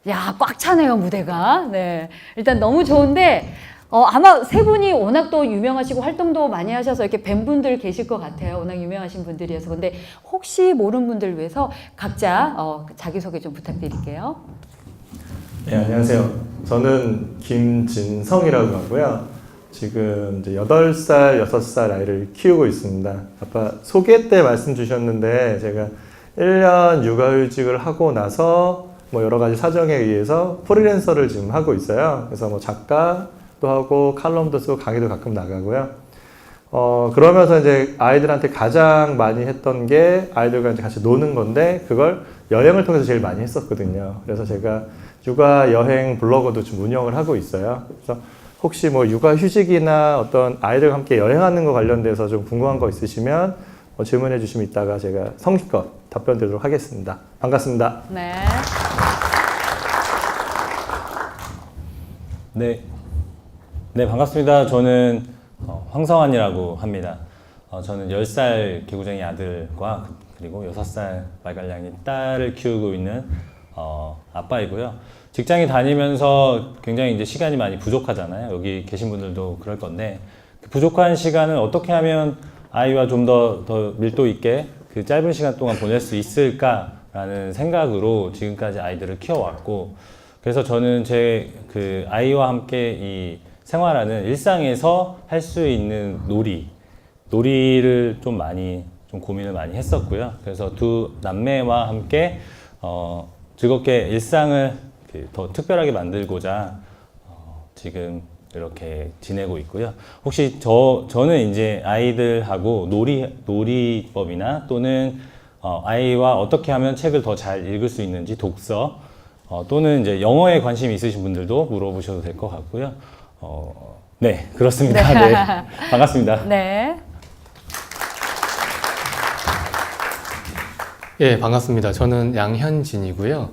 야, 꽉 차네요, 무대가. 네. 일단 너무 좋은데, 아마 세 분이 워낙 또 유명하시고 활동도 많이 하셔서 이렇게 뵌 분들 계실 것 같아요. 워낙 유명하신 분들이어서. 근데 혹시 모르는 분들 위해서 각자 자기소개 좀 부탁드릴게요. 네, 안녕하세요. 저는 김진성이라고 하고요. 지금 이제 8살, 6살 아이를 키우고 있습니다. 아까 소개 때 말씀 주셨는데 제가 1년 육아휴직을 하고 나서 뭐 여러 가지 사정에 의해서 프리랜서를 지금 하고 있어요. 그래서 뭐 작가도 하고 칼럼도 쓰고 강의도 가끔 나가고요. 그러면서 이제 아이들한테 가장 많이 했던 게 아이들과 이제 같이 노는 건데 그걸 여행을 통해서 제일 많이 했었거든요. 그래서 제가 육아 여행 블로그도 좀 운영을 하고 있어요. 그래서 혹시 뭐 육아 휴직이나 어떤 아이들과 함께 여행하는 거 관련돼서 좀 궁금한 거 있으시면 질문해 주시면 이따가 제가 성실껏 답변 드리도록 하겠습니다. 반갑습니다. 네. 네, 반갑습니다. 저는 황성환이라고 합니다. 저는 10살 개구쟁이 아들과 그리고 6살 말갈량이 딸을 키우고 있는 아빠이고요. 직장에 다니면서 굉장히 이제 시간이 많이 부족하잖아요. 여기 계신 분들도 그럴 건데 그 부족한 시간을 어떻게 하면 아이와 좀 더 밀도 있게 그 짧은 시간 동안 보낼 수 있을까라는 생각으로 지금까지 아이들을 키워왔고, 그래서 저는 제 그 아이와 함께 이 생활하는 일상에서 할 수 있는 놀이를 좀 많이 고민을 많이 했었고요. 그래서 두 남매와 함께 즐겁게 일상을 더 특별하게 만들고자 지금 이렇게 지내고 있고요. 혹시 저는 이제 아이들하고 놀이법이나 또는 아이와 어떻게 하면 책을 더 잘 읽을 수 있는지 독서, 또는 이제 영어에 관심이 있으신 분들도 물어보셔도 될 것 같고요. 네, 그렇습니다. 네. 반갑습니다. 네. 예, 반갑습니다. 저는 양현진이고요.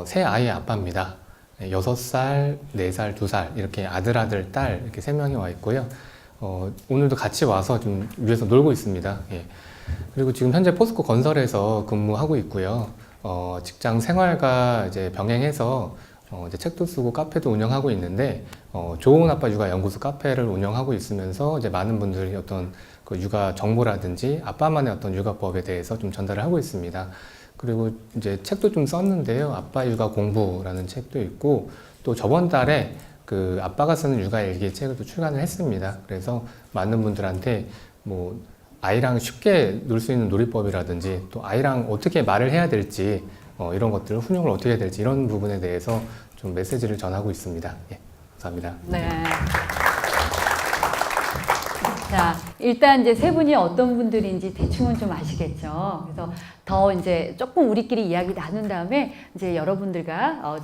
세 아이의 아빠입니다. 6살, 4살, 2살 이렇게 아들, 딸 이렇게 3명이 와 있고요. 오늘도 같이 와서 좀 위에서 놀고 있습니다. 예. 그리고 지금 현재 포스코 건설에서 근무하고 있고요. 직장 생활과 이제 병행해서 이제 책도 쓰고 카페도 운영하고 있는데 좋은 아빠 육아 연구소 카페를 운영하고 있으면서 이제 많은 분들이 어떤 그 육아 정보라든지 아빠만의 어떤 육아법에 대해서 좀 전달을 하고 있습니다. 그리고 이제 책도 좀 썼는데요. 아빠 육아 공부라는 책도 있고 또 저번 달에 그 아빠가 쓰는 육아 일기 책을 또 출간을 했습니다. 그래서 많은 분들한테 뭐 아이랑 쉽게 놀 수 있는 놀이법이라든지 또 아이랑 어떻게 말을 해야 될지 이런 것들 훈육을 어떻게 해야 될지 이런 부분에 대해서 좀 메시지를 전하고 있습니다. 예, 감사합니다. 네. 자, 일단 이제 세 분이 어떤 분들인지 대충은 좀 아시겠죠. 그래서 더 이제 조금 우리끼리 이야기 나눈 다음에 이제 여러분들과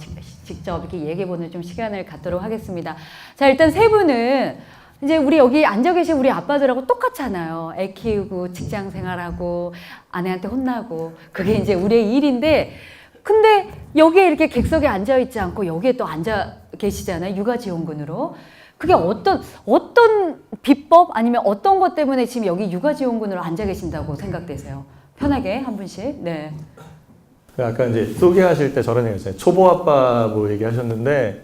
직접 이렇게 얘기해보는 좀 시간을 갖도록 하겠습니다. 자, 일단 세 분은 이제 우리 여기 앉아 계신 우리 아빠들하고 똑같잖아요. 애 키우고 직장 생활하고 아내한테 혼나고 그게 이제 우리의 일인데, 근데 여기에 이렇게 객석에 앉아 있지 않고 여기에 또 앉아 계시잖아요. 육아지원군으로. 그게 어떤 비법 아니면 어떤 것 때문에 지금 여기 육아지원군으로 앉아 계신다고 생각되세요? 편하게 한 분씩. 네. 아까 이제 소개하실 때 저런 얘기 했어요. 초보 아빠 뭐 얘기하셨는데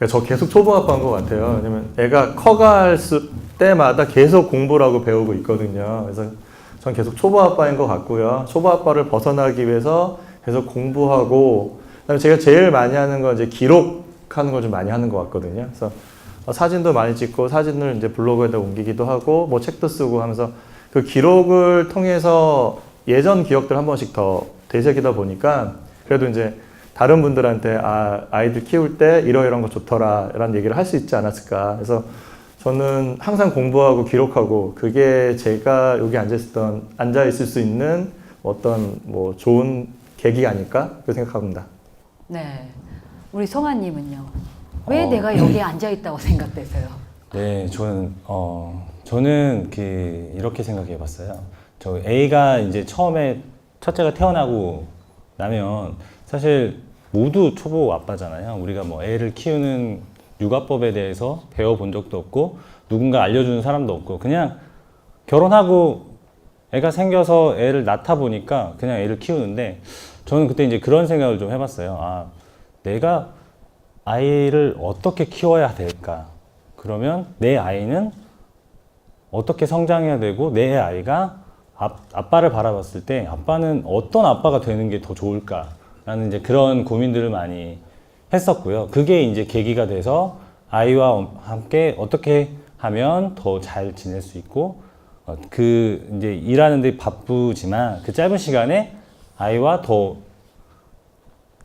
저 계속 초보 아빠인 것 같아요. 왜냐면 애가 커갈 때마다 계속 공부를 하고 배우고 있거든요. 그래서 전 계속 초보 아빠인 것 같고요. 초보 아빠를 벗어나기 위해서 계속 공부하고, 그다음에 제가 제일 많이 하는 건 이제 기록하는 걸 좀 많이 하는 것 같거든요. 그래서 사진도 많이 찍고 사진을 이제 블로그에다 옮기기도 하고 뭐 책도 쓰고 하면서 그 기록을 통해서 예전 기억들 한 번씩 더 되새기다 보니까 그래도 이제 다른 분들한테 아이들 키울 때 이런 거 좋더라 라는 얘기를 할 수 있지 않았을까. 그래서 저는 항상 공부하고 기록하고 그게 제가 여기 앉아 있을 수 있는 어떤 뭐 좋은 계기가 아닐까 그렇게 생각합니다. 네. 우리 성아님은요? 왜 내가 여기에 앉아 있다고 생각되세요? 네, 저는 이렇게 생각해 봤어요. 저 A가 이제 처음에 첫째가 태어나고 나면 사실 모두 초보 아빠잖아요. 우리가 뭐 애를 키우는 육아법에 대해서 배워본 적도 없고 누군가 알려주는 사람도 없고 그냥 결혼하고 애가 생겨서 애를 낳다 보니까 그냥 애를 키우는데, 저는 그때 이제 그런 생각을 좀 해봤어요. 내가 아이를 어떻게 키워야 될까? 그러면 내 아이는 어떻게 성장해야 되고 내 아이가 아빠를 바라봤을 때 아빠는 어떤 아빠가 되는 게 더 좋을까? 라는 이제 그런 고민들을 많이 했었고요. 그게 이제 계기가 돼서 아이와 함께 어떻게 하면 더 잘 지낼 수 있고, 그 이제 일하는데 바쁘지만 그 짧은 시간에 아이와 더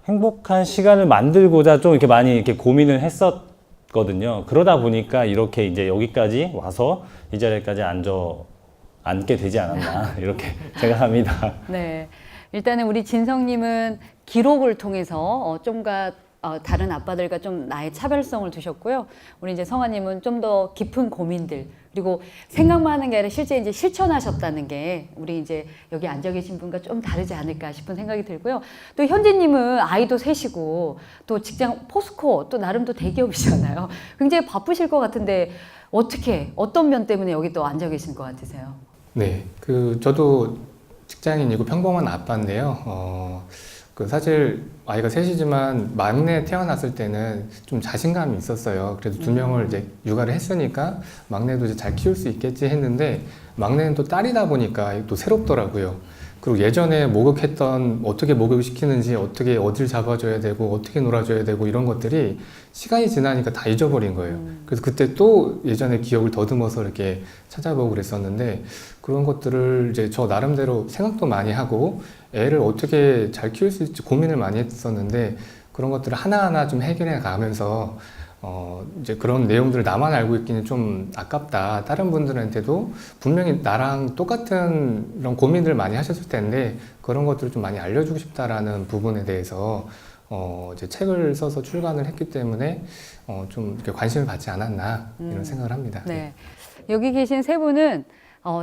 행복한 시간을 만들고자 좀 이렇게 많이 이렇게 고민을 했었거든요. 그러다 보니까 이렇게 이제 여기까지 와서 이 자리까지 앉게 되지 않았나 이렇게 생각합니다. 네. 일단은 우리 진성님은 기록을 통해서 좀가 다른 아빠들과 좀 나의 차별성을 두셨고요. 우리 이제 성아님은 좀 더 깊은 고민들, 그리고 생각만 하는 게 아니라 실제 이제 실천하셨다는 게 우리 이제 여기 앉아 계신 분과 좀 다르지 않을까 싶은 생각이 들고요. 또 현진님은 아이도 셋이고 또 직장 포스코 또 나름 또 대기업이잖아요. 굉장히 바쁘실 것 같은데 어떤 면 때문에 여기 또 앉아 계신 것 같으세요? 네, 저도 직장인이고 평범한 아빠인데요. 사실 아이가 셋이지만 막내 태어났을 때는 좀 자신감이 있었어요. 그래도 두 명을 이제 육아를 했으니까 막내도 이제 잘 키울 수 있겠지 했는데, 막내는 또 딸이다 보니까 또 새롭더라고요. 그리고 예전에 목욕했던 어떻게 목욕시키는지, 어떻게 어딜 잡아줘야 되고 어떻게 놀아줘야 되고 이런 것들이 시간이 지나니까 다 잊어버린 거예요. 그래서 그때 또 예전의 기억을 더듬어서 이렇게 찾아보고 그랬었는데, 그런 것들을 이제 저 나름대로 생각도 많이 하고 애를 어떻게 잘 키울 수 있을지 고민을 많이 했었는데, 그런 것들을 하나하나 좀 해결해 가면서 이제 그런 내용들을 나만 알고 있기는 좀 아깝다. 다른 분들한테도 분명히 나랑 똑같은 이런 고민들을 많이 하셨을 텐데 그런 것들을 좀 많이 알려주고 싶다라는 부분에 대해서 이제 책을 써서 출간을 했기 때문에 좀 이렇게 관심을 받지 않았나 이런 생각을 합니다. 네. 여기 계신 세 분은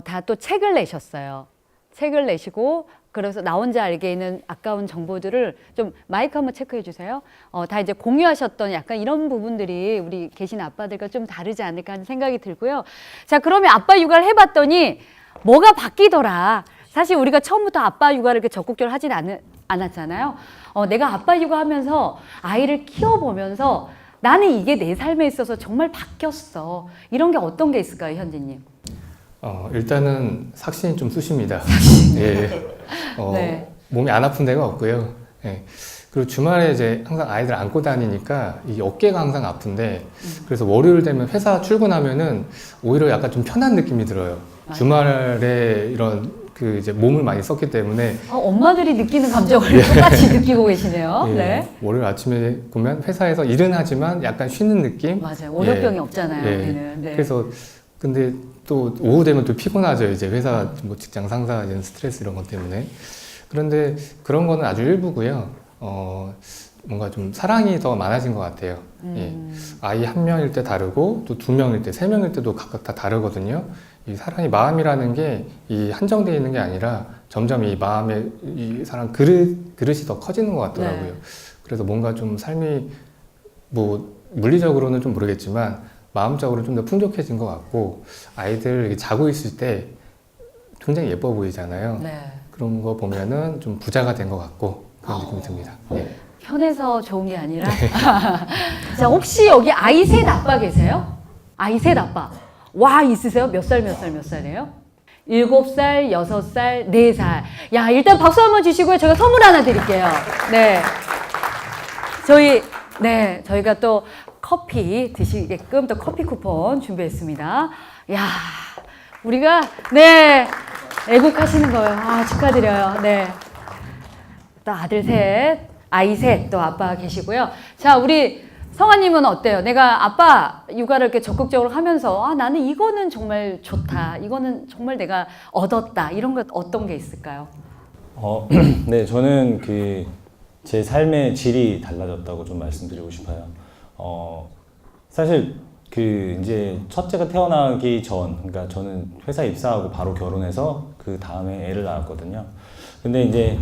다 또 책을 내셨어요. 책을 내시고 그래서 나 혼자 알게 있는 아까운 정보들을 좀 마이크 한번 체크해 주세요. 다 이제 공유하셨던 약간 이런 부분들이 우리 계신 아빠들과 좀 다르지 않을까 하는 생각이 들고요. 자, 그러면 아빠 육아를 해봤더니 뭐가 바뀌더라. 사실 우리가 처음부터 아빠 육아를 이렇게 적극적으로 하진 않았잖아요. 내가 아빠 육아하면서 아이를 키워보면서 나는 이게 내 삶에 있어서 정말 바뀌었어. 이런 게 어떤 게 있을까요, 현진님? 일단은 삭신이 좀 쑤십니다. 예. 네. 몸이 안 아픈 데가 없고요. 예. 그리고 주말에 이제 항상 아이들 안고 다니니까 이 어깨가 항상 아픈데, 그래서 월요일 되면 회사 출근하면은 오히려 약간 좀 편한 느낌이 들어요. 주말에 이런 이제 몸을 많이 썼기 때문에. 엄마들이 느끼는 감정을 똑같이 느끼고 계시네요. 예. 네. 월요일 아침에 보면 회사에서 일은 하지만 약간 쉬는 느낌? 맞아요. 월요병이 예. 없잖아요. 예. 우리는. 네. 그래서 근데 또 오후 되면 또 피곤하죠. 이제 회사 뭐 직장 상사 이런 스트레스 이런 것 때문에. 그런데 그런 거는 아주 일부고요. 뭔가 좀 사랑이 더 많아진 것 같아요. 예. 아이 한 명일 때 다르고 또 두 명일 때, 세 명일 때도 각각 다 다르거든요. 이 사랑이, 마음이라는 게 이 한정되어 있는 게 아니라 점점 이 마음의 이 사랑 그릇이 더 커지는 것 같더라고요. 네. 그래서 뭔가 좀 삶이 뭐 물리적으로는 좀 모르겠지만 마음적으로 좀 더 풍족해진 것 같고, 아이들 이렇게 자고 있을 때 굉장히 예뻐 보이잖아요. 네. 그런 거 보면은 좀 부자가 된 것 같고 그런 느낌이 듭니다. 예. 편해서 좋은 게 아니라. 자, 혹시 여기 아이 셋 아빠 계세요? 아이 셋 아빠. 와, 있으세요? 몇 살이에요? 7살, 6살, 4살. 야, 일단 박수 한번 주시고요. 제가 선물 하나 드릴게요. 네. 저희가 또 커피 드시게끔 또 커피 쿠폰 준비했습니다. 야, 우리가, 네, 애국하시는 거예요. 아, 축하드려요. 네. 또 아들 셋, 아이 셋, 또 아빠 계시고요. 자, 우리 성아님은 어때요? 내가 아빠 육아를 이렇게 적극적으로 하면서 나는 이거는 정말 좋다. 이거는 정말 내가 얻었다. 이런 것 어떤 게 있을까요? 네, 저는 제 삶의 질이 달라졌다고 좀 말씀드리고 싶어요. 사실 이제 첫째가 태어나기 전, 그러니까 저는 회사 입사하고 바로 결혼해서 그 다음에 애를 낳았거든요. 근데 이제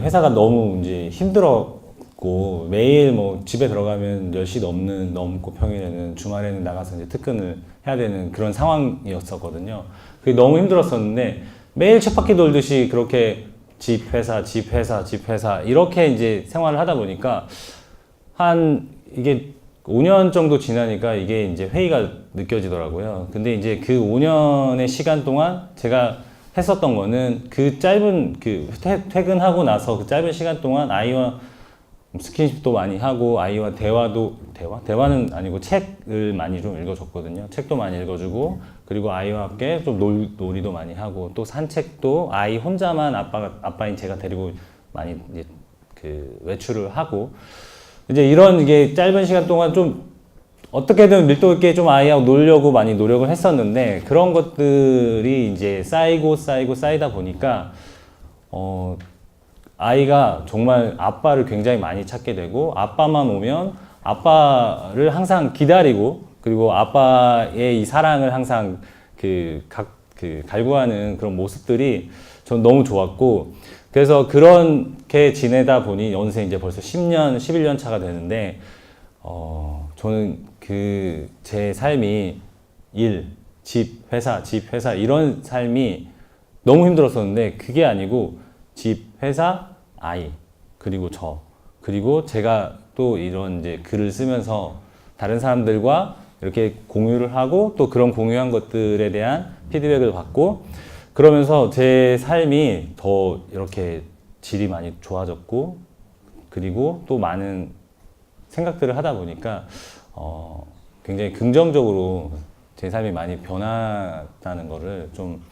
회사가 너무 이제 힘들었고, 매일 뭐 집에 들어가면 10시 넘고 평일에는, 주말에는 나가서 이제 특근을 해야 되는 그런 상황이었었거든요. 그게 너무 힘들었었는데 매일 쳇바퀴 돌듯이 그렇게 집 회사 이렇게 이제 생활을 하다 보니까 한 이게 5년 정도 지나니까 이게 이제 회의가 느껴지더라고요. 근데 이제 그 5년의 시간 동안 제가 했었던 거는 그 짧은 그 퇴근하고 나서 그 짧은 시간 동안 아이와 스킨십도 많이 하고 아이와 대화는 아니고 책을 많이 좀 읽어줬거든요. 책도 많이 읽어주고 그리고 아이와 함께 좀 놀이도 많이 하고 또 산책도 아이 혼자만 아빠인 제가 데리고 많이 이제 그 외출을 하고 이제 이런 이게 짧은 시간 동안 좀 어떻게든 밀도 있게 좀 아이하고 놀려고 많이 노력을 했었는데 그런 것들이 이제 쌓이다 보니까 아이가 정말 아빠를 굉장히 많이 찾게 되고 아빠만 오면 아빠를 항상 기다리고 그리고 아빠의 이 사랑을 항상 갈구하는 그런 모습들이 전 너무 좋았고 그래서 그렇게 지내다 보니 연세 이제 벌써 10년, 11년 차가 되는데 저는 제 삶이 집, 회사 이런 삶이 너무 힘들었었는데 그게 아니고 집, 회사, 아이, 그리고 그리고 제가 또 이런 이제 글을 쓰면서 다른 사람들과 이렇게 공유를 하고 또 그런 공유한 것들에 대한 피드백을 받고 그러면서 제 삶이 더 이렇게 질이 많이 좋아졌고 그리고 또 많은 생각들을 하다 보니까 굉장히 긍정적으로 제 삶이 많이 변했다는 거를 좀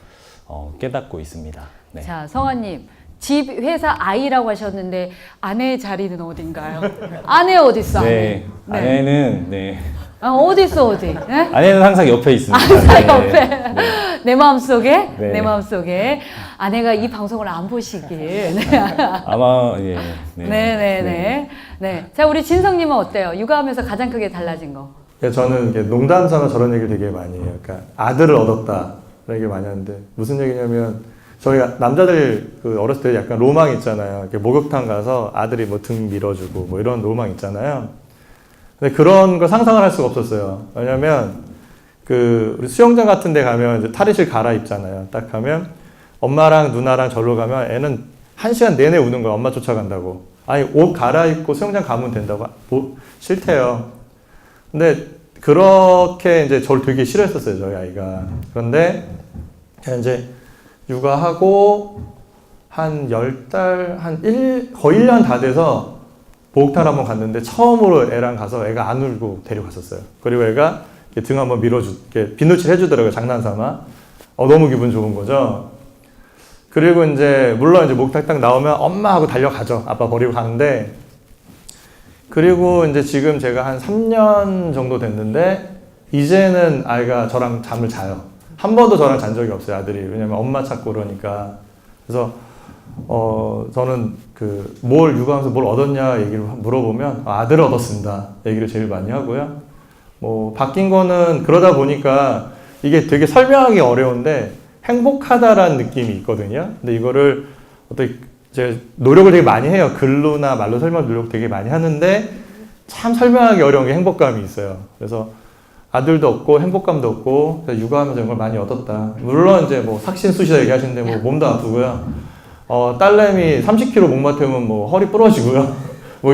깨닫고 있습니다. 네. 자, 성환님. 집, 회사, 아이라고 하셨는데 아내의 자리는 어딘가요? 아내 어디 있어? 네, 아내는 네. 어디 있어 어디? 네? 아내는 항상 옆에 있습니다. 항상 네. 옆에 네. 내 마음속에 네. 내 마음속에 아내가 이 방송을 안 보시길. 네. 아마 예. 네. 자, 우리 진성님은 어때요? 육아하면서 가장 크게 달라진 거? 저는 이렇게 농담 삼아 저런 얘기를 되게 많이 해요. 그러니까 아들을 얻었다 이런 얘기 많이 하는데 무슨 얘기냐면 저희가 남자들 어렸을 때 약간 로망 있잖아요. 이렇게 목욕탕 가서 아들이 뭐 등 밀어주고 뭐 이런 로망 있잖아요. 근데 그런 걸 상상을 할 수가 없었어요. 왜냐면 우리 수영장 같은 데 가면 이제 탈의실 갈아입잖아요. 딱 가면 엄마랑 누나랑 절로 가면 애는 1시간 내내 우는 거야. 엄마 쫓아간다고. 아니 옷 갈아입고 수영장 가면 된다고. 뭐 싫대요. 근데 그렇게 이제 저를 되게 싫어했었어요. 저희 아이가. 그런데 이제 육아하고 한 10달, 거의 1년 다 돼서 목욕탕 한번 갔는데 처음으로 애랑 가서 애가 안 울고 데려갔었어요. 그리고 애가 등 한번 비누칠 해주더라고요. 장난삼아. 너무 기분 좋은 거죠. 그리고 물론 이제 목욕탕 딱 나오면 엄마하고 달려가죠. 아빠 버리고 가는데. 그리고 이제 지금 제가 한 3년 정도 됐는데 이제는 아이가 저랑 잠을 자요. 한 번도 저랑 잔 적이 없어요, 아들이. 왜냐면 엄마 찾고 그러니까. 그래서, 저는 육아하면서 뭘 얻었냐 얘기를 물어보면, 아들을 얻었습니다. 얘기를 제일 많이 하고요. 바뀐 거는 그러다 보니까 이게 되게 설명하기 어려운데 행복하다라는 느낌이 있거든요. 근데 이거를 제가 노력을 되게 많이 해요. 글로나 말로 설명 노력 되게 많이 하는데 참 설명하기 어려운 게 행복감이 있어요. 그래서 아들도 없고 행복감도 없고 육아하면서 정말 많이 얻었다. 물론 이제 삭신수시다 얘기하시는데 몸도 아프고요. 딸내미 30kg 목 맡으면 허리 부러지고요.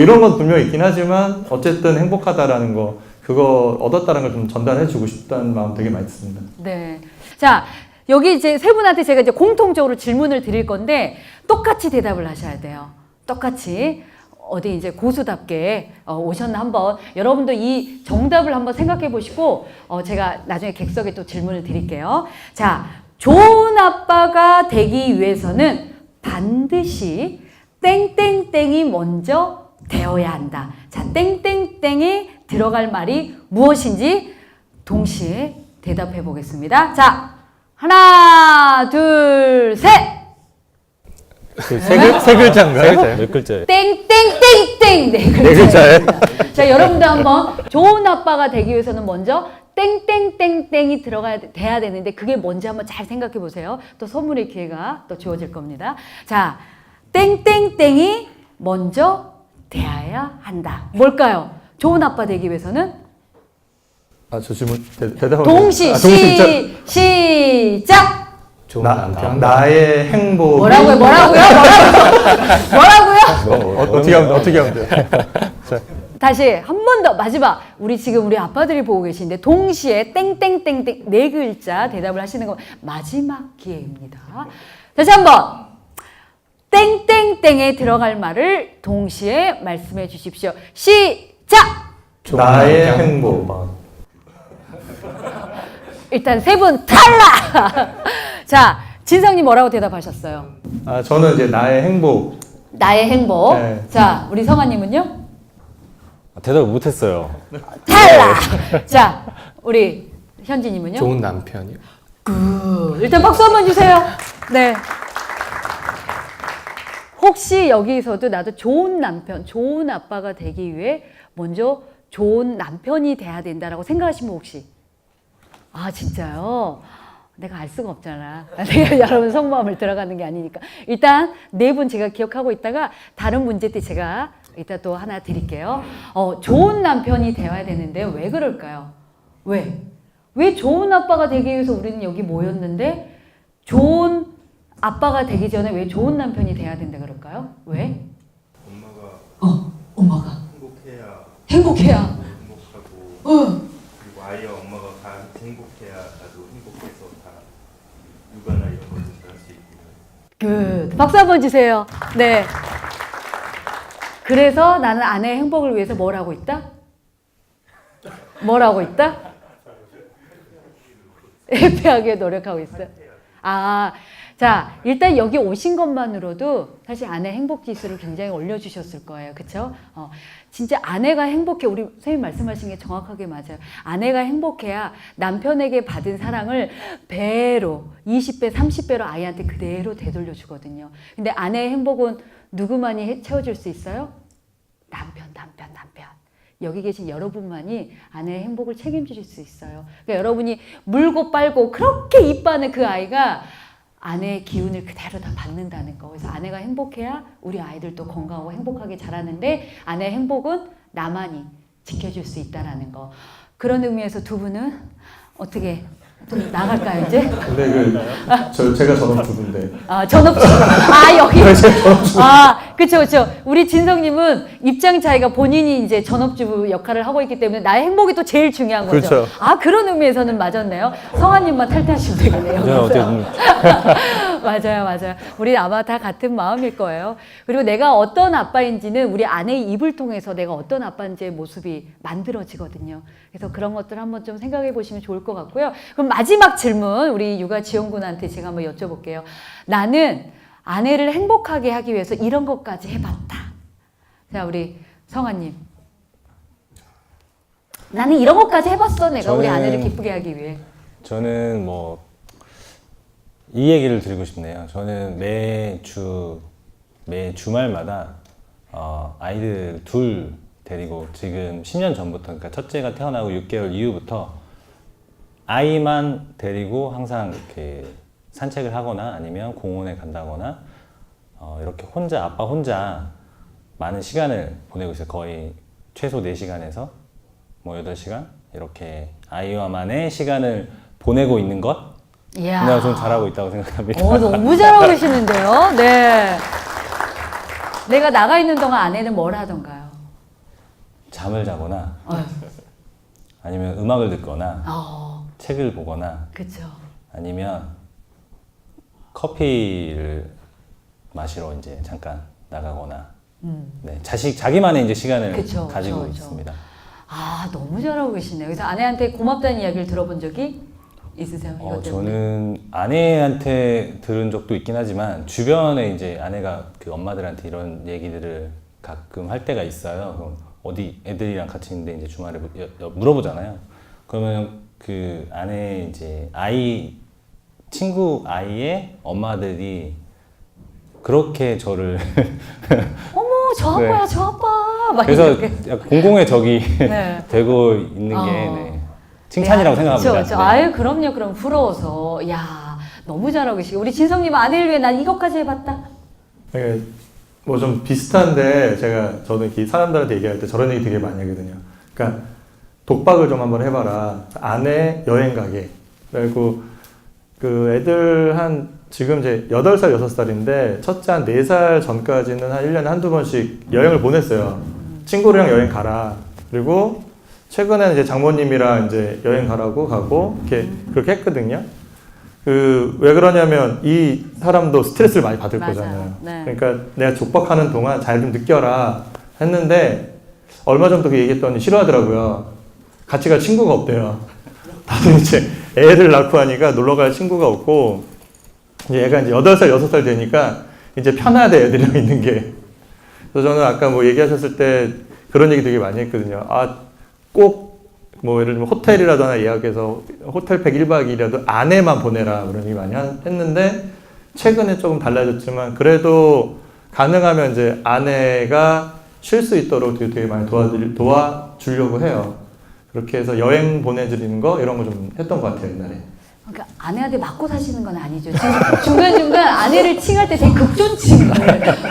이런 건 분명히 있긴 하지만 어쨌든 행복하다라는 거 그거 얻었다는 걸 좀 전달해 주고 싶다는 마음 되게 많이 듭니다. 네. 자, 여기 이제 세 분한테 제가 이제 공통적으로 질문을 드릴 건데 똑같이 대답을 하셔야 돼요. 똑같이. 어디 이제 고수답게 오셨나 한번 여러분도 이 정답을 한번 생각해 보시고 제가 나중에 객석에 또 질문을 드릴게요. 자, 좋은 아빠가 되기 위해서는 반드시 땡땡땡이 먼저 되어야 한다. 자, 땡땡땡이 들어갈 말이 무엇인지 동시에 대답해 보겠습니다. 자, 하나, 둘, 셋! 세 글자인가요? 몇 글자예요? 땡땡땡땡 네 글자예요. 자, 여러분도 한번 좋은 아빠가 되기 위해서는 먼저 땡땡땡땡이 돼야 되는데 그게 뭔지 한번 잘 생각해 보세요. 또 선물의 기회가 또 주어질 겁니다. 자, 땡땡땡이 먼저 돼야 한다. 뭘까요? 좋은 아빠 되기 위해서는 저 질문 대답하면 동시 시작. 좋은 남편. 나의 행복. 뭐라고요? 어떻게 하면 돼요? 다시 한 번 더 마지막 우리 지금 우리 아빠들이 보고 계신데 동시에 땡땡땡땡 네 글자 대답을 하시는 건 마지막 기회입니다. 다시 한번 땡땡땡에 들어갈 말을 동시에 말씀해 주십시오. 시작! 나의 행복. 일단 세 분 탈락! 자, 진성님 뭐라고 대답하셨어요? 아, 저는 이제 나의 행복. 나의 행복. 네. 자, 우리 성아님은요? 대답을 못했어요. 탈락! 자, 우리 현진님은요? 좋은 남편이요. 일단 박수 한번 주세요. 네. 혹시 여기서도 나도 좋은 남편, 좋은 아빠가 되기 위해 먼저 좋은 남편이 돼야 된다라고 생각하시면 혹시? 아, 진짜요? 내가 알 수가 없잖아. 내가 여러분 속마음을 들어가는 게 아니니까. 일단 네 분 제가 기억하고 있다가 다른 문제 때 제가 이따 또 하나 드릴게요. 좋은 남편이 되어야 되는데 왜 그럴까요? 왜? 왜 좋은 아빠가 되기 위해서 우리는 여기 모였는데 좋은 아빠가 되기 전에 왜 좋은 남편이 돼야 된다 그럴까요? 왜? 엄마가 행복해야 행복하고 그리고 아이와 엄마가 다 행복해야 나도 행복해서 다 육아나 이런 것도 할 수 있고. 박수 한번 주세요. 네. 그래서 나는 아내의 행복을 위해서 뭘 하고 있다? 뭘 하고 있다? 해피하게 노력하고 있어요. 아, 자, 일단 여기 오신 것만으로도 사실 아내 행복 지수를 굉장히 올려주셨을 거예요. 그쵸? 진짜 아내가 행복해. 우리 선생님 말씀하신 게 정확하게 맞아요. 아내가 행복해야 남편에게 받은 사랑을 배로, 20배, 30배로 아이한테 그대로 되돌려 주거든요. 근데 아내의 행복은 누구만이 채워줄 수 있어요? 남편. 여기 계신 여러분만이 아내의 행복을 책임질 수 있어요. 그러니까 여러분이 물고 빨고 그렇게 이뻐하는 그 아이가 아내의 기운을 그대로 다 받는다는 거. 그래서 아내가 행복해야 우리 아이들도 건강하고 행복하게 자라는데 아내의 행복은 나만이 지켜줄 수 있다는 거. 그런 의미에서 두 분은 어떻게 좀 나갈까요 이제? 근데 제가 전업주부인데. 아, 전업주부. 여기. 그쵸. 우리 진성님은 입장 차이가 본인이 이제 전업주부 역할을 하고 있기 때문에 나의 행복이 또 제일 중요한 거죠. 그렇죠. 그런 의미에서는 맞았네요. 성아님만 탈퇴하시면 되겠네요. 저는 어떻게 보면 맞아요. 우리 아마 다 같은 마음일 거예요. 그리고 내가 어떤 아빠인지는 우리 아내의 입을 통해서 내가 어떤 아빠인지의 모습이 만들어지거든요. 그래서 그런 것들 한번 좀 생각해 보시면 좋을 것 같고요. 그럼 마지막 질문 우리 육아 지원군한테 제가 한번 여쭤볼게요. 나는 아내를 행복하게 하기 위해서 이런 것까지 해봤다. 자, 우리 성아님. 나는 이런 것까지 해봤어. 내가 우리 아내를 기쁘게 하기 위해. 저는 이 얘기를 드리고 싶네요. 저는 매 주말마다 아이들 둘 데리고 지금 10년 전부터, 그러니까 첫째가 태어나고 6개월 이후부터 아이만 데리고 항상 이렇게 산책을 하거나 아니면 공원에 간다거나 이렇게 아빠 혼자 많은 시간을 보내고 있어요. 거의 최소 4시간에서 8시간 이렇게 아이와만의 시간을 보내고 있는 것. 이야. 내가 좀 잘하고 있다고 생각합니다. 너무 잘하고 계시는데요. 네. 내가 나가 있는 동안 아내는 뭘 하던가요? 잠을 자거나 아니면 음악을 듣거나 책을 보거나 그렇죠. 아니면 커피를 마시러 이제 잠깐 나가거나 네, 자기만의 이제 시간을 가지고 있습니다. 너무 잘하고 계시네요. 그래서 아내한테 고맙다는 이야기를 들어본 적이 있으세요? 이것 때문에? 저는 아내한테 들은 적도 있긴 하지만 주변에 이제 아내가 그 엄마들한테 이런 얘기들을 가끔 할 때가 있어요. 그럼 어디 애들이랑 같이 있는데 이제 주말에 물어보잖아요. 그러면 그 아내 이제 친구 아이의 엄마들이 그렇게 저를 어머 저 아빠야 저 아빠 막 그래서 이렇게. 약간 공공의 적이 네. 되고 있는 게 칭찬이라고 생각합니다. 그렇죠. 아유 그럼요. 그럼 부러워서 야 너무 잘하고 계시고 우리 진성님 아내를 위해 난 이것까지 해봤다. 뭐 좀 비슷한데 저는 이렇게 사람들한테 얘기할 때 저런 얘기 되게 많이 하거든요. 그러니까 독박을 좀 한번 해봐라. 아내 여행 가게. 그리고 그 애들 지금 이제 8살, 6살인데 첫째 한 4살 전까지는 한 1년에 한두 번씩 여행을 보냈어요. 친구랑 여행 가라. 그리고 최근에는 이제 장모님이랑 이제 여행 가라고 가고 이렇게 그렇게 했거든요. 왜 그러냐면 이 사람도 스트레스를 많이 받을 맞아요. 거잖아요. 네. 그러니까 내가 족박하는 동안 잘 좀 느껴라 했는데 얼마 전부터 그 얘기했더니 싫어하더라고요. 같이 갈 친구가 없대요. 다들 이제 애를 낳고 하니까 놀러 갈 친구가 없고 이제 얘가 이제 8살, 6살 되니까 이제 편하대 애들이랑 있는 게. 그래서 저는 아까 뭐 얘기하셨을 때 그런 얘기 되게 많이 했거든요. 꼭 뭐 예를 들면 호텔이라도 예약해서 호텔팩 1박 2일이라도 아내만 보내라 그런 얘기 많이 했는데 최근에 조금 달라졌지만 그래도 가능하면 이제 아내가 쉴 수 있도록 되게 많이 도와주려고 해요. 그렇게 해서 여행 보내드리는 거 이런 거 좀 했던 것 같아요 옛날에. 그러니까 아내한테 맞고 사시는 건 아니죠. 지금 중간중간 아내를 칭할 때 되게 극존칭을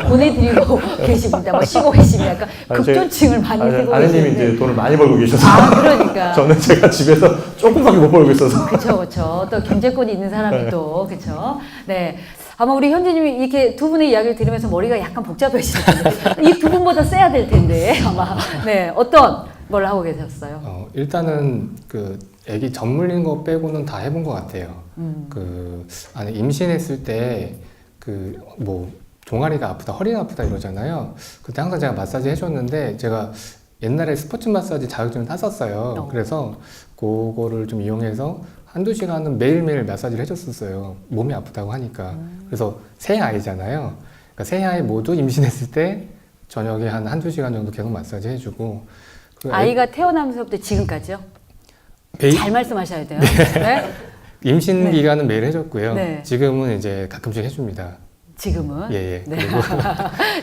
보내드리고 계십니다. 뭐 쉬고 계십니다. 약간 극존칭을 많이 쓰고 아내님이 계시는데. 이제 돈을 많이 벌고 계셔서 그러니까. 저는 제가 집에서 조금밖에 못 벌고 있어서. 그렇죠. 또 경제권이 있는 사람이 또 그렇죠. 네. 아마 우리 현재님이 이렇게 두 분의 이야기를 들으면서 머리가 약간 복잡해지실 텐데 이 두 분보다 세야 될 텐데 아마 네 어떤 걸 하고 계셨어요? 일단은 그 아기 젖 물리는 거 빼고는 다 해본 것 같아요. 그 안에 임신했을 때 그 뭐 종아리가 아프다, 허리가 아프다 이러잖아요. 그때 항상 제가 마사지 해줬는데 제가 옛날에 스포츠 마사지 자격증을 땄었어요. 그래서 그거를 좀 이용해서 한두 시간은 매일매일 마사지를 해줬었어요. 몸이 아프다고 하니까. 그래서 새 아이잖아요. 그러니까 새 아이 모두 임신했을 때 저녁에 한두 시간 정도 계속 마사지 해주고 아이가 태어나면서부터 지금까지요? 잘 말씀하셔야 돼요. 네? 임신 네. 기간은 매일 해줬고요. 네. 지금은 이제 가끔씩 해줍니다. 지금은? 예. 네. 그리고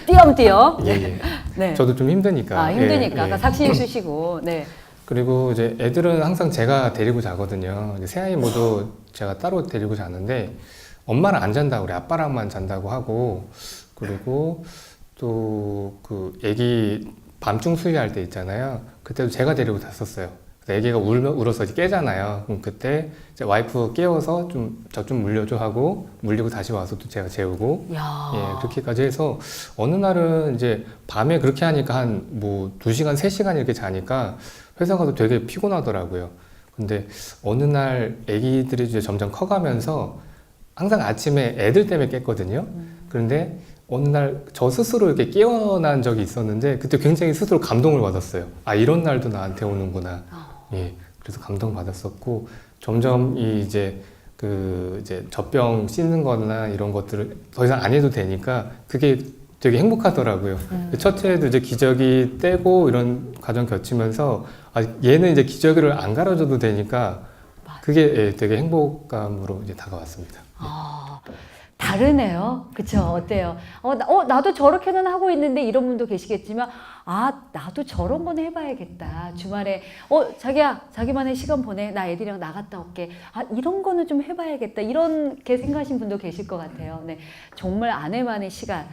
띄엄띄엄. 예. 네. 저도 좀 힘드니까. 힘드니까. 예. 아까 삭신이 쓰시고. 네. 그리고 이제 애들은 항상 제가 데리고 자거든요. 이제 새아이 모두 제가 따로 데리고 자는데 엄마랑 안 잔다고 그래. 아빠랑만 잔다고 하고 그리고 또 그 애기 밤중 수유할 때 있잖아요. 그때도 제가 데리고 잤었어요. 애기가 울어서 이제 깨잖아요. 그럼 그때 이제 와이프 깨워서 저 좀 물려줘 하고 물리고 다시 와서 또 제가 재우고 야. 예, 그렇게까지 해서 어느 날은 이제 밤에 그렇게 하니까 한 뭐 2시간, 3시간 이렇게 자니까 회사 가도 되게 피곤하더라고요. 근데 어느 날 애기들이 이제 점점 커가면서 항상 아침에 애들 때문에 깼거든요. 그런데 어느 날 저 스스로 이렇게 깨어난 적이 있었는데 그때 굉장히 스스로 감동을 받았어요. 아, 이런 날도 나한테 오는구나. 예, 그래서 감동 받았었고 점점 이제 이제 젖병 씻는 거나 이런 것들을 더 이상 안 해도 되니까 그게 되게 행복하더라고요. 첫째도 이제 기저귀 떼고 이런 과정 거치면서 얘는 이제 기저귀를 안 갈아줘도 되니까 그게 예, 되게 행복감으로 이제 다가왔습니다. 다르네요. 그쵸? 어때요? 나도 저렇게는 하고 있는데 이런 분도 계시겠지만, 나도 저런 건 해봐야겠다. 주말에, 자기야, 자기만의 시간 보내. 나 애들이랑 나갔다 올게. 이런 거는 좀 해봐야겠다. 이렇게 생각하신 분도 계실 것 같아요. 네. 정말 아내만의 시간,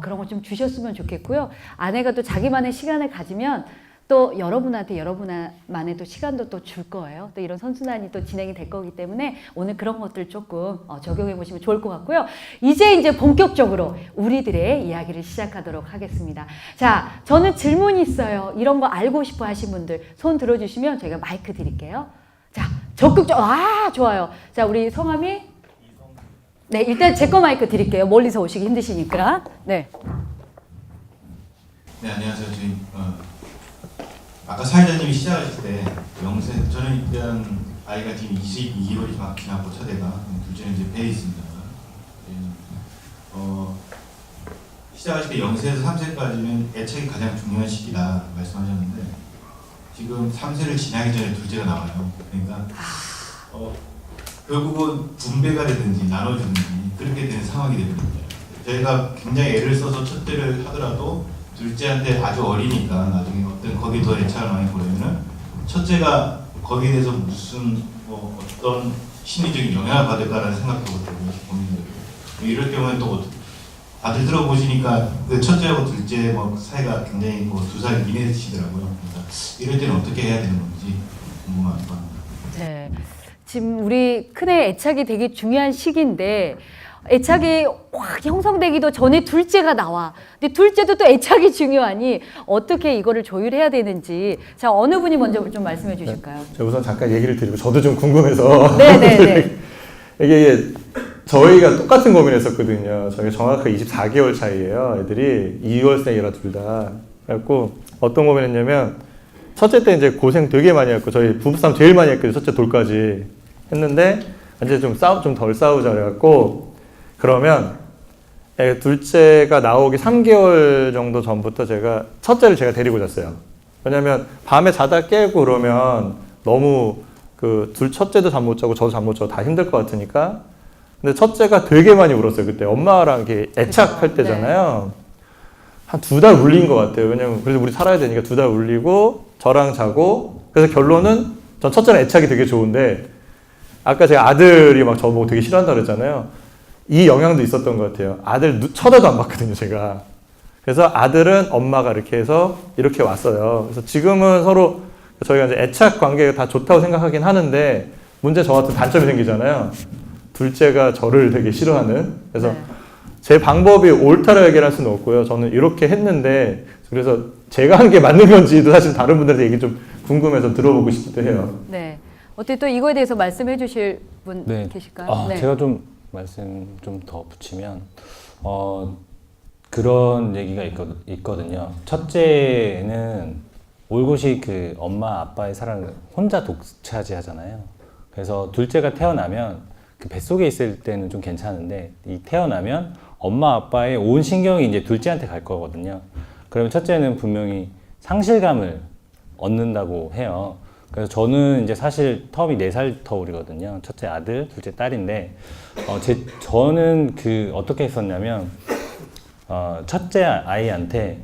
그런 거 좀 주셨으면 좋겠고요. 아내가 또 자기만의 시간을 가지면 또 여러분만의 또 시간도 또 줄 거예요. 또 이런 선순환이 또 진행이 될 거기 때문에 오늘 그런 것들 조금 적용해 보시면 좋을 것 같고요. 이제 본격적으로 우리들의 이야기를 시작하도록 하겠습니다. 자, 저는 질문이 있어요. 이런 거 알고 싶어 하신 분들 손 들어주시면 저희가 마이크 드릴게요. 자, 적극적으로, 좋아요. 자, 우리 성함이? 네, 일단 제 거 마이크 드릴게요. 멀리서 오시기 힘드시니까. 네. 네, 안녕하세요. 아까 사회자님이 시작하실 때 저는 일단 아이가 지금 22개월이 지났고 첫애가 둘째는 이제 배에 있습니다. 시작하실 때 0세에서 3세까지는 애착이 가장 중요한 시기다 말씀하셨는데 지금 3세를 지나기 전에 둘째가 나와요. 그러니까 결국은 분배가 되든지 나눠주든지 그렇게 되는 상황이 됩니다. 저희가 굉장히 애를 써서 첫째를 하더라도 둘째한테 아주 어리니까 나중에 거기에 더 애착을 많이 보내면은 첫째가 거기에 대해서 무슨 어떤 심리적인 영향을 받을까라는 생각도 들고 고민되고 이럴 경우에 또 다들 들어보시니까 그 첫째하고 둘째 사이가 굉장히 2살 이내시더라고요. 그러니까 이럴 때는 어떻게 해야 되는 건지 궁금한 것 같습니다. 네. 지금 우리 큰애 애착이 되게 중요한 시기인데 애착이 확 형성되기도 전에 둘째가 나와. 근데 둘째도 또 애착이 중요하니 어떻게 이거를 조율해야 되는지. 자, 어느 분이 먼저 좀 말씀해 주실까요? 제가 우선 잠깐 얘기를 드리고 저도 좀 궁금해서 네네네. 이게 저희가 똑같은 고민했었거든요. 저희가 정확하게 24개월 차이예요. 애들이 2월생이라 둘 다. 그래갖고 어떤 고민했냐면 첫째 때 이제 고생 되게 많이 했고 저희 부부싸움 제일 많이 했거든요. 첫째 돌까지 했는데 이제 좀 덜 싸우자 그래갖고 그러면 둘째가 나오기 3개월 정도 전부터 첫째를 제가 데리고 잤어요. 왜냐면 밤에 자다 깨고 그러면 너무 첫째도 잠 못 자고 저도 잠 못 자고 다 힘들 것 같으니까. 근데 첫째가 되게 많이 울었어요. 그때 엄마랑 이렇게 애착할 때잖아요. 한 2달 울린 것 같아요. 왜냐면 그래도 우리 살아야 되니까 2달 울리고 저랑 자고. 그래서 결론은 전 첫째랑 애착이 되게 좋은데 아까 제가 아들이 막 저보고 되게 싫어한다 그랬잖아요. 이 영향도 있었던 것 같아요. 아들 쳐다도 안 봤거든요, 제가. 그래서 아들은 엄마가 이렇게 해서 이렇게 왔어요. 그래서 지금은 서로 저희가 이제 애착 관계가 다 좋다고 생각하긴 하는데 문제 저 같은 단점이 생기잖아요. 둘째가 저를 되게 싫어하는. 그래서 제 방법이 옳다고 얘기를 할 수는 없고요. 저는 이렇게 했는데 그래서 제가 한 게 맞는 건지도 사실 다른 분들한테 얘기 좀 궁금해서 들어보고 싶기도 해요. 네. 어떻게 또 이거에 대해서 말씀해 주실 분 네. 계실까요? 네. 제가 좀 말씀 좀 더 붙이면 그런 얘기가 있거든요. 첫째는 올곧이 엄마 아빠의 사랑을 혼자 독차지하잖아요. 그래서 둘째가 태어나면 그 뱃속에 있을 때는 좀 괜찮은데 이 태어나면 엄마 아빠의 온 신경이 이제 둘째한테 갈 거거든요. 그러면 첫째는 분명히 상실감을 얻는다고 해요. 그래서 저는 이제 사실 터울이 4살 터울이거든요. 첫째 아들, 둘째 딸인데 저는 어떻게 했었냐면 첫째 아이한테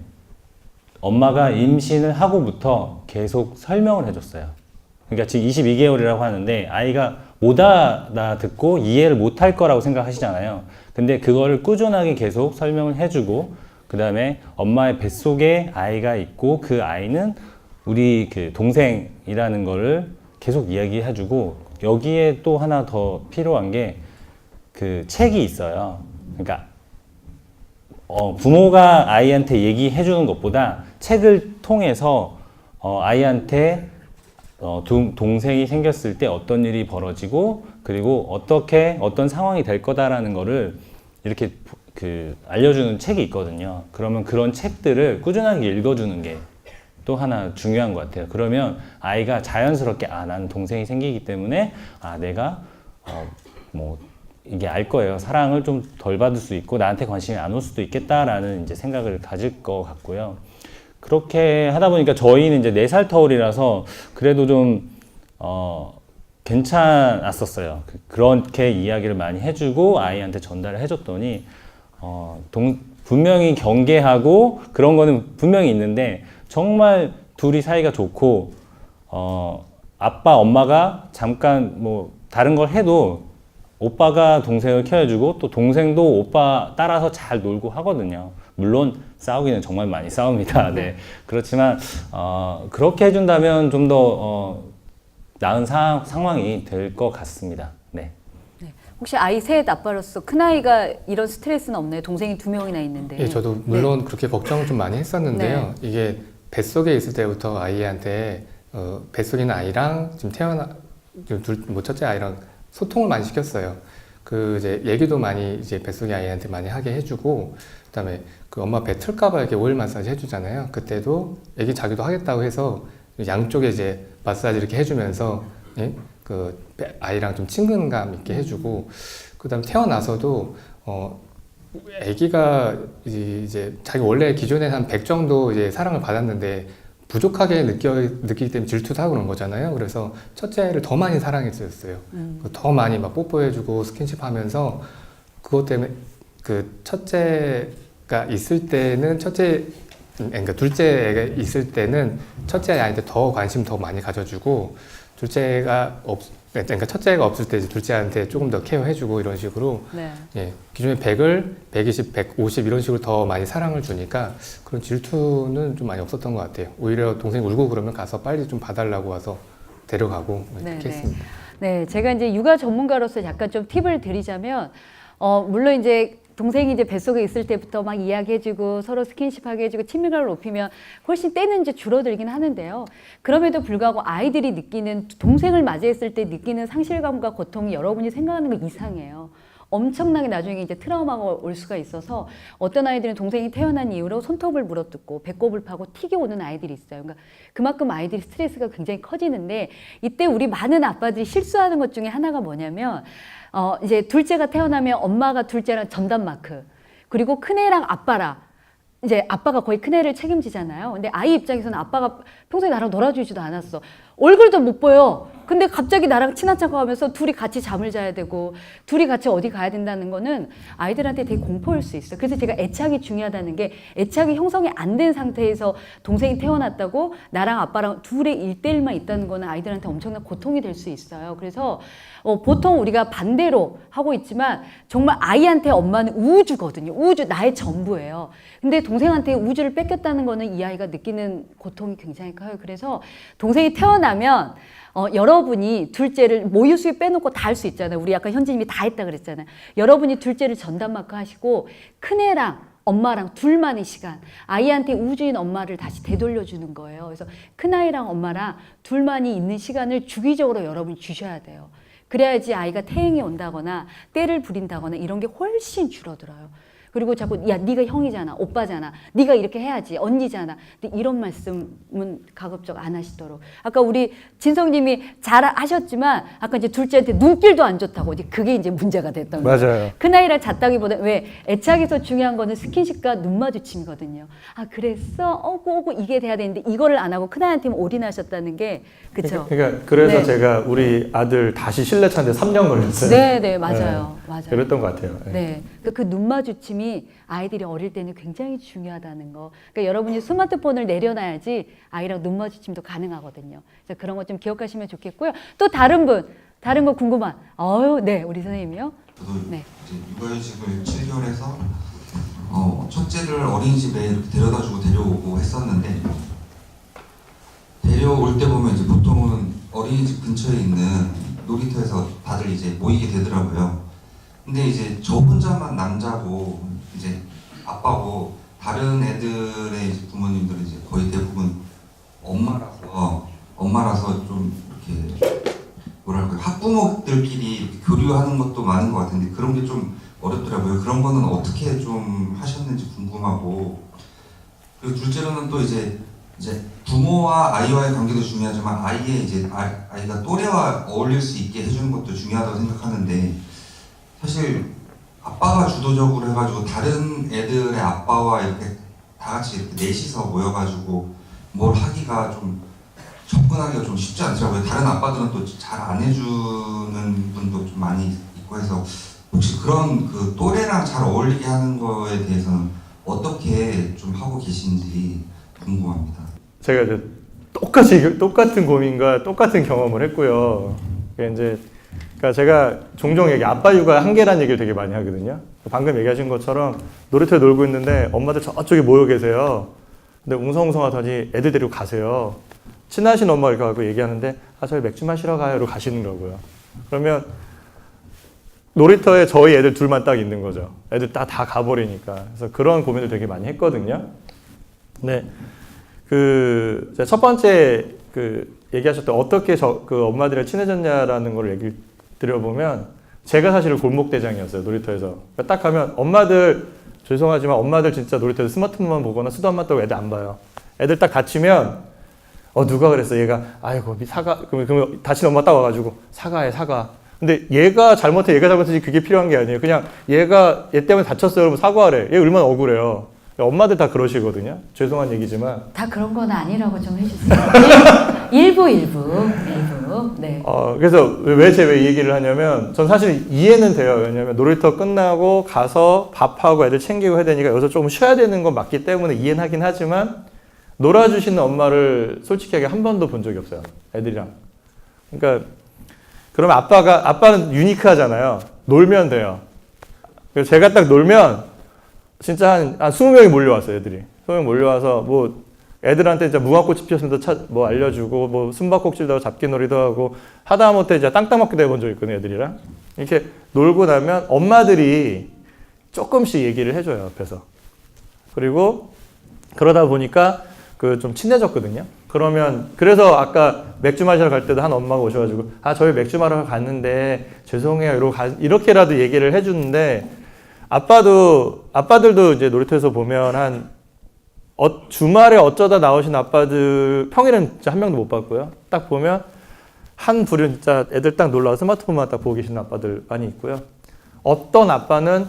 엄마가 임신을 하고부터 계속 설명을 해줬어요. 그러니까 지금 22개월이라고 하는데 아이가 못 알아듣고 이해를 못 할 거라고 생각하시잖아요. 근데 그거를 꾸준하게 계속 설명을 해주고 그 다음에 엄마의 뱃속에 아이가 있고 그 아이는 우리 동생이라는 거를 계속 이야기해주고 여기에 또 하나 더 필요한 게 책이 있어요. 그러니까 부모가 아이한테 얘기해주는 것보다 책을 통해서 아이한테 동생이 생겼을 때 어떤 일이 벌어지고 그리고 어떤 상황이 될 거다라는 거를 이렇게 알려주는 책이 있거든요. 그러면 그런 책들을 꾸준하게 읽어주는 게 또 하나 중요한 것 같아요. 그러면 아이가 자연스럽게 나는 동생이 생기기 때문에 내가 이게 알 거예요. 사랑을 좀 덜 받을 수 있고 나한테 관심이 안 올 수도 있겠다라는 이제 생각을 가질 것 같고요. 그렇게 하다 보니까 저희는 이제 4살 터울이라서 그래도 좀 괜찮았었어요. 그렇게 이야기를 많이 해주고 아이한테 전달을 해줬더니 분명히 경계하고 그런 거는 분명히 있는데 정말 둘이 사이가 좋고 아빠 엄마가 잠깐 다른 걸 해도 오빠가 동생을 케어해주고 또 동생도 오빠 따라서 잘 놀고 하거든요. 물론 싸우기는 정말 많이 싸웁니다. 네. 그렇지만 그렇게 해준다면 좀 더 나은 상황이 될 것 같습니다. 네. 혹시 아이 셋 아빠로서 큰아이가 이런 스트레스는 없나요? 동생이 2명이나 있는데. 예, 저도 물론 그렇게 걱정을 좀 많이 했었는데요. 이게 뱃속에 있을 때부터 아이한테 뱃속에 있는 아이랑 지금 첫째 아이랑 소통을 많이 시켰어요. 이제 얘기도 많이 이제 뱃속의 아이한테 많이 하게 해주고, 그다음에 엄마 배 틀까봐 이렇게 오일 마사지 해주잖아요. 그때도 애기 자기도 하겠다고 해서 양쪽에 이제 마사지 이렇게 해주면서 아이랑 좀 친근감 있게 해주고, 그다음에 태어나서도 아기가 이제 자기 원래 기존에 한 100 정도 이제 사랑을 받았는데 부족하게 느끼기 때문에 질투도 하고 그런 거잖아요. 그래서 첫째를 더 많이 사랑했었어요. 더 많이 막 뽀뽀해주고 스킨십 하면서 그것 때문에 첫째가 있을 때는 그러니까 둘째 애가 있을 때는 첫째 아이한테 더 관심 더 많이 가져주고 그러니까 첫째가 없을 때 이제 둘째한테 조금 더 케어해주고 이런 식으로 기존에 100을 120, 150 이런 식으로 더 많이 사랑을 주니까 그런 질투는 좀 많이 없었던 것 같아요. 오히려 동생이 울고 그러면 가서 빨리 좀 봐달라고 와서 데려가고 이렇게 했습니다. 네, 제가 이제 육아 전문가로서 약간 좀 팁을 드리자면 물론 이제 동생이 이제 뱃속에 있을 때부터 막 이야기해주고 서로 스킨십하게 해주고 친밀감을 높이면 훨씬 때는 이제 줄어들긴 하는데요. 그럼에도 불구하고 아이들이 느끼는 동생을 맞이했을 때 느끼는 상실감과 고통이 여러분이 생각하는 것 이상해요. 엄청나게 나중에 이제 트라우마가 올 수가 있어서 어떤 아이들은 동생이 태어난 이후로 손톱을 물어뜯고 배꼽을 파고 틱이 오는 아이들이 있어요. 그러니까 그만큼 아이들이 스트레스가 굉장히 커지는데 이때 우리 많은 아빠들이 실수하는 것 중에 하나가 뭐냐면 이제 둘째가 태어나면 엄마가 둘째랑 전담 마크 그리고 큰애랑 아빠랑 이제 아빠가 거의 큰애를 책임지잖아요. 근데 아이 입장에서는 아빠가 평소에 나랑 놀아주지도 않았어. 얼굴도 못 보여. 근데 갑자기 나랑 친한 척 하면서 둘이 같이 잠을 자야 되고 둘이 같이 어디 가야 된다는 거는 아이들한테 되게 공포일 수 있어요. 그래서 제가 애착이 중요하다는 게 애착이 형성이 안 된 상태에서 동생이 태어났다고 나랑 아빠랑 둘의 1대1만 있다는 거는 아이들한테 엄청난 고통이 될 수 있어요. 그래서 보통 우리가 반대로 하고 있지만 정말 아이한테 엄마는 우주거든요. 우주, 나의 전부예요. 근데 동생한테 우주를 뺏겼다는 거는 이 아이가 느끼는 고통이 굉장히 커요. 그래서 동생이 태어나면 여러분이 둘째를 모유수유 빼놓고 다 할 수 있잖아요. 우리 아까 현진님이 다 했다 그랬잖아요. 여러분이 둘째를 전담마크 하시고 큰애랑 엄마랑 둘만의 시간, 아이한테 우주인 엄마를 다시 되돌려주는 거예요. 그래서 큰아이랑 엄마랑 둘만이 있는 시간을 주기적으로 여러분이 주셔야 돼요. 그래야지 아이가 태행이 온다거나 때를 부린다거나 이런 게 훨씬 줄어들어요. 그리고 자꾸 야 네가 형이잖아, 오빠잖아, 네가 이렇게 해야지, 언니잖아. 근데 이런 말씀은 가급적 안 하시도록. 아까 우리 진성님이 잘 하셨지만 아까 이제 둘째한테 눈길도 안 좋다고 이제 그게 이제 문제가 됐던 거예요. 맞아요. 큰 아이랑 잤다기보다 왜 애착에서 중요한 거는 스킨십과 눈 마주침이거든요. 아 그랬어? 어구 이게 돼야 되는데 이거를 안 하고 큰 아이한테만 올인하셨다는 게 그렇죠. 그러니까 그래서 네. 제가 우리 아들 다시 실내 차는데 3년 걸렸어요. 네, 맞아요. 맞아요. 그랬던 것 같아요. 네. 그 눈 마주침이 아이들이 어릴 때는 굉장히 중요하다는 거. 그러니까 여러분이 스마트폰을 내려놔야지 아이랑 눈 마주침도 가능하거든요. 그래서 그런 거 좀 기억하시면 좋겠고요. 또 다른 거 궁금한. 네, 우리 선생님이요. 저도 네. 이제 육아휴직을 7개월해서 첫째를 어린이집에 이렇게 데려다주고 데려오고 했었는데 데려올 때 보면 이제 보통은 어린이집 근처에 있는 놀이터에서 다들 이제 모이게 되더라고요. 근데 이제 저 혼자만 남자고 이제 아빠고 다른 애들의 이제 부모님들은 이제 거의 대부분 엄마라서 좀 이렇게 뭐랄까 학부모들끼리 이렇게 교류하는 것도 많은 것 같은데 그런 게 좀 어렵더라고요. 그런 거는 어떻게 좀 하셨는지 궁금하고 그리고 둘째로는 또 이제 부모와 아이와의 관계도 중요하지만 아이의 이제 아이가 또래와 어울릴 수 있게 해주는 것도 중요하다고 생각하는데 사실 아빠가 주도적으로 해가지고 다른 애들의 아빠와 이렇게 다 같이 이렇게 넷이서 모여가지고 뭘 하기가 좀 접근하기가 좀 쉽지 않더라고요. 다른 아빠들은 또 잘 안 해주는 분도 좀 많이 있고 해서 혹시 그런 그 또래랑 잘 어울리게 하는 거에 대해서는 어떻게 좀 하고 계신지 궁금합니다. 제가 이제 똑같은 고민과 똑같은 경험을 했고요. 그러니까 제가 종종 아빠 육아 한계란 얘기를 되게 많이 하거든요. 방금 얘기하신 것처럼 놀이터에 놀고 있는데 엄마들 저쪽에 모여 계세요. 근데 웅성웅성하더니 애들 데리고 가세요. 친하신 엄마가 이렇게 가고 얘기하는데 저희 맥주 마시러 가요. 이러고 가시는 거고요. 그러면 놀이터에 저희 애들 둘만 딱 있는 거죠. 애들 다 가버리니까. 그래서 그런 고민을 되게 많이 했거든요. 근데 제가 첫 번째 얘기하셨던 어떻게 그 엄마들이랑 친해졌냐라는 걸 얘기를 드려보면 제가 사실은 골목대장이었어요. 놀이터에서. 그러니까 딱 가면 엄마들 죄송하지만 엄마들 진짜 놀이터에서 스마트폰만 보거나 수도 안 맞다고 애들 안 봐요. 애들 딱 다치면 누가 그랬어. 얘가 아이고 사과 그러면 다친 엄마 딱 와가지고 사과해 사과. 근데 얘가 잘못했지 그게 필요한 게 아니에요. 그냥 얘 때문에 다쳤어요. 그러면 사과하래. 얘 얼마나 억울해요. 엄마들 다 그러시거든요. 죄송한 얘기지만. 다 그런 건 아니라고 좀 해주세요. 일부. 네. 그래서 왜 이 얘기를 하냐면 전 사실 이해는 돼요. 왜냐면 놀이터 끝나고 가서 밥하고 애들 챙기고 해야 되니까 여기서 조금 쉬어야 되는 건 맞기 때문에 이해는 하긴 하지만 놀아주시는 엄마를 솔직하게 한 번도 본 적이 없어요. 애들이랑. 그러니까 그러면 아빠는 유니크하잖아요. 놀면 돼요. 그래서 제가 딱 놀면 진짜 한 20명이 몰려왔어요, 애들이. 20명 몰려와서 애들한테 이제 무궁화꽃이 피었으면 뭐 알려주고 뭐 숨바꼭질도 하고 잡기놀이도 하고 하다못해 이제 땅 따먹기도 해본 적 있거든요, 애들이랑. 이렇게 놀고 나면 엄마들이 조금씩 얘기를 해줘요, 옆에서. 그리고 그러다 보니까 그 좀 친해졌거든요. 그러면 그래서 아까 맥주 마시러 갈 때도 한 엄마가 오셔가지고 저희 맥주 마시러 갔는데 죄송해요 이렇게라도 얘기를 해주는데 아빠들도 이제 놀이터에서 보면 주말에 어쩌다 나오신 아빠들 평일엔 진짜 한 명도 못 봤고요. 딱 보면 한 부류 진짜 애들 딱 놀러와 스마트폰만 딱 보고 계시는 아빠들 많이 있고요. 어떤 아빠는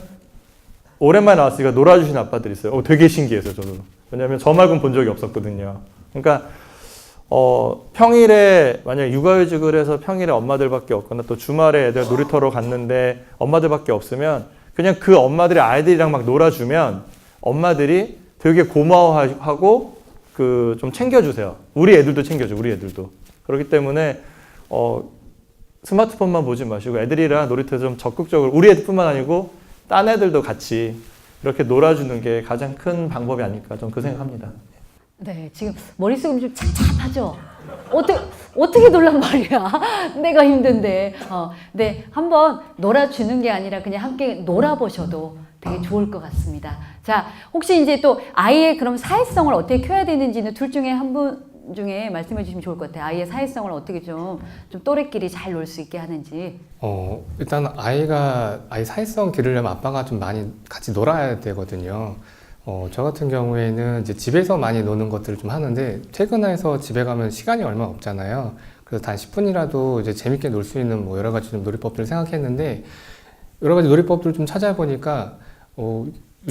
오랜만에 나왔으니까 놀아주신 아빠들이 있어요. 되게 신기했어요, 저도. 왜냐하면 저 말고는 본 적이 없었거든요. 그러니까 평일에 만약에 육아휴직을 해서 평일에 엄마들밖에 없거나 또 주말에 애들 놀이터로 갔는데 엄마들밖에 없으면 그냥 그 엄마들이 아이들이랑 막 놀아주면 엄마들이 되게 고마워하고 그 좀 챙겨주세요. 우리 애들도 챙겨줘, 우리 애들도. 그렇기 때문에 스마트폰만 보지 마시고 애들이랑 놀이터에서 좀 적극적으로 우리 애들뿐만 아니고 딴 애들도 같이 이렇게 놀아주는 게 가장 큰 방법이 아닐까 저는 그 생각합니다. 네, 지금 머릿속이 좀 착잡하죠? 어떻게 놀란 말이야? 내가 힘든데. 네, 한번 놀아주는 게 아니라 그냥 함께 놀아보셔도 되게 좋을 것 같습니다. 자, 혹시 이제 또 아이의 그럼 사회성을 어떻게 키워야 되는지는 둘 중에 한 분 중에 말씀해 주시면 좋을 것 같아요. 아이의 사회성을 어떻게 좀 또래끼리 잘 놀 수 있게 하는지. 일단 아이 사회성 기르려면 아빠가 좀 많이 같이 놀아야 되거든요. 저 같은 경우에는 이제 집에서 많이 노는 것들을 좀 하는데 퇴근해서 집에 가면 시간이 얼마 없잖아요. 그래서 단 10분이라도 이제 재밌게 놀 수 있는 뭐 여러 가지 좀 놀이법들을 생각했는데 여러 가지 놀이법들을 좀 찾아보니까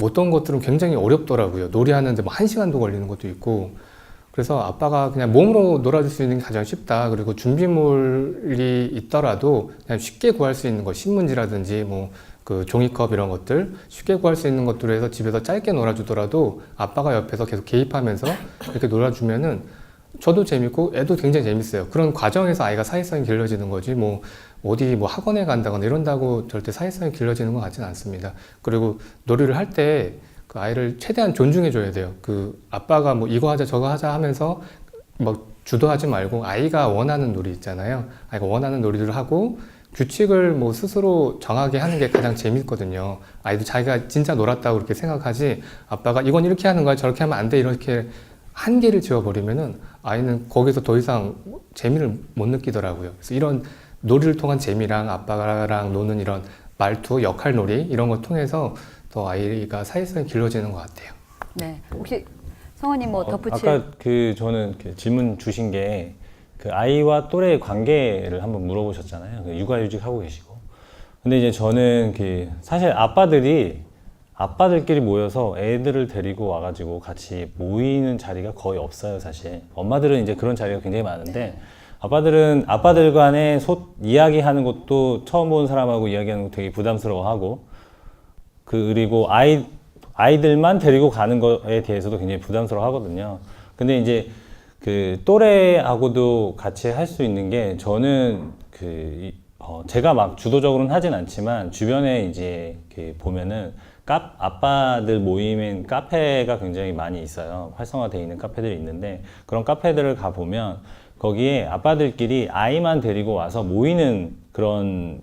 어떤 것들은 굉장히 어렵더라고요. 놀이하는데 뭐 1시간도 걸리는 것도 있고. 그래서 아빠가 그냥 몸으로 놀아줄 수 있는 게 가장 쉽다. 그리고 준비물이 있더라도 그냥 쉽게 구할 수 있는 거, 신문지라든지 뭐 그 종이컵 이런 것들 쉽게 구할 수 있는 것들로 해서 집에서 짧게 놀아주더라도 아빠가 옆에서 계속 개입하면서 이렇게 놀아주면은 저도 재밌고 애도 굉장히 재밌어요. 그런 과정에서 아이가 사회성이 길러지는 거지 뭐 어디 뭐 학원에 간다거나 이런다고 절대 사회성이 길러지는 것 같지는 않습니다. 그리고 놀이를 할 때 그 아이를 최대한 존중해 줘야 돼요. 그 아빠가 뭐 이거 하자 저거 하자 하면서 뭐 주도하지 말고 아이가 원하는 놀이 있잖아요. 아이가 원하는 놀이를 하고 규칙을 뭐 스스로 정하게 하는 게 가장 재밌거든요. 아이도 자기가 진짜 놀았다고 그렇게 생각하지 아빠가 이건 이렇게 하는 거야 저렇게 하면 안 돼 이렇게 한계를 지어버리면은 아이는 거기서 더 이상 재미를 못 느끼더라고요. 그래서 이런 놀이를 통한 재미랑 아빠랑 노는 이런 말투, 역할놀이 이런 걸 통해서 더 아이가 사회성이 길러지는 것 같아요. 네, 혹시 성원님 뭐 덧붙일? 아까 저는 질문 주신 게 그 아이와 또래의 관계를 한번 물어보셨잖아요. 육아휴직 하고 계시고. 근데 이제 저는 사실 아빠들끼리 모여서 애들을 데리고 와가지고 같이 모이는 자리가 거의 없어요, 사실. 엄마들은 이제 그런 자리가 굉장히 많은데 아빠들 간에 이야기하는 것도 처음 본 사람하고 이야기하는 거 되게 부담스러워하고 그리고 아이들만 데리고 가는 거에 대해서도 굉장히 부담스러워 하거든요. 근데 이제 그 또래하고도 같이 할 수 있는 게 저는 제가 막 주도적으로는 하진 않지만 주변에 이제 보면은 아빠들 모임인 카페가 굉장히 많이 있어요. 활성화되어 있는 카페들이 있는데 그런 카페들을 가보면 거기에 아빠들끼리 아이만 데리고 와서 모이는 그런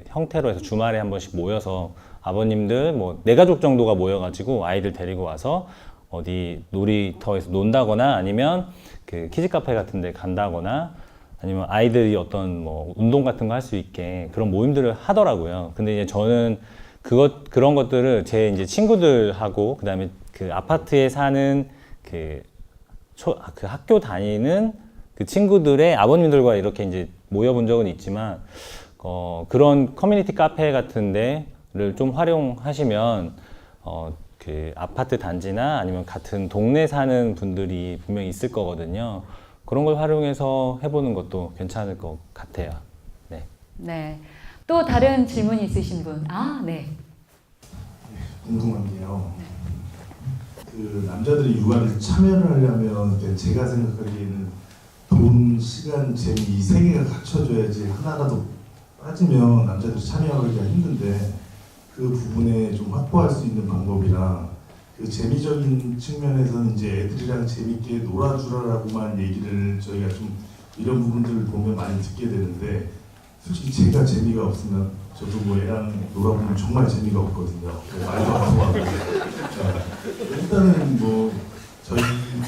형태로 해서 주말에 한 번씩 모여서 아버님들 뭐 4가족 정도가 모여가지고 아이들 데리고 와서 어디 놀이터에서 논다거나 아니면 키즈 카페 같은 데 간다거나 아니면 아이들이 어떤 뭐 운동 같은 거 할 수 있게 그런 모임들을 하더라고요. 근데 이제 저는 그런 것들을 제 이제 친구들하고 그다음에 그 아파트에 사는 그 학교 다니는 그 친구들의 아버님들과 이렇게 이제 모여본 적은 있지만 그런 커뮤니티 카페 같은 데를 좀 활용하시면 그 아파트 단지나 아니면 같은 동네 사는 분들이 분명히 있을 거거든요. 그런 걸 활용해서 해보는 것도 괜찮을 것 같아요. 네. 네. 또 다른 질문 있으신 분? 네. 궁금한 게요. 그 남자들이 육아를 참여를 하려면 제가 생각하기에는 돈, 시간, 재미 이 세 개가 갖춰져야지 하나라도 빠지면 남자들이 참여하기가 힘든데 그 부분에 좀 확보할 수 있는 방법이나 그 재미적인 측면에서는 이제 애들이랑 재밌게 놀아주라라고만 얘기를 저희가 좀 이런 부분들을 보면 많이 듣게 되는데 솔직히 제가 재미가 없으면 저도 뭐 애랑 놀아보면 정말 재미가 없거든요. 말도 안 통하고. 일단은 뭐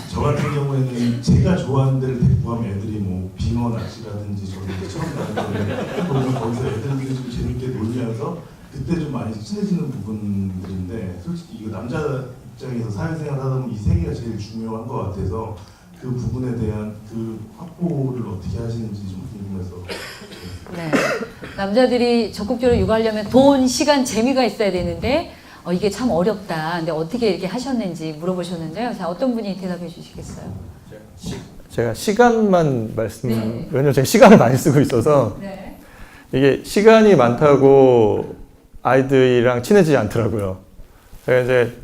저 같은 경우에는 제가 좋아하는 데를 데리고 가면 애들이 뭐 빙어 낚시라든지 저도 이제 처음 가는 거를 그러면 거기서 애들끼리 좀 재밌게 놀면서 그때 좀 많이 친해지는 부분들인데 솔직히 이거 남자 입장에서 사회생활 하다 보면 이 세계가 제일 중요한 것 같아서 그 부분에 대한 그 확보를 어떻게 하시는지 좀 궁금해서. 네. 남자들이 적극적으로 육아하려면 돈, 시간, 재미가 있어야 되는데 이게 참 어렵다. 근데 어떻게 이렇게 하셨는지 물어보셨는데요. 자, 어떤 분이 대답해 주시겠어요? 제가 시간만 네. 왜냐면 제가 시간을 많이 쓰고 있어서 네. 이게 시간이 많다고 아이들이랑 친해지지 않더라고요. 제가 이제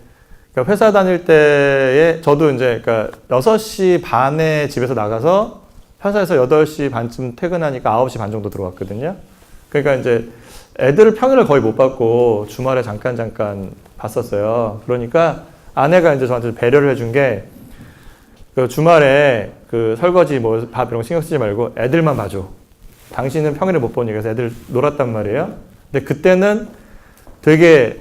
그러니까 회사 다닐 때에 저도 이제 그러니까 6시 반에 집에서 나가서 회사에서 8시 반쯤 퇴근하니까 9시 반 정도 들어왔거든요. 그러니까 이제 애들을 평일을 거의 못 봤고 주말에 잠깐 봤었어요. 그러니까 아내가 이제 저한테 배려를 해준 게 그 주말에 그 설거지 뭐 밥 이런 거 신경 쓰지 말고 애들만 봐줘. 당신은 평일에 못 보니까 그래서 애들 놀았단 말이에요. 근데 그때는 되게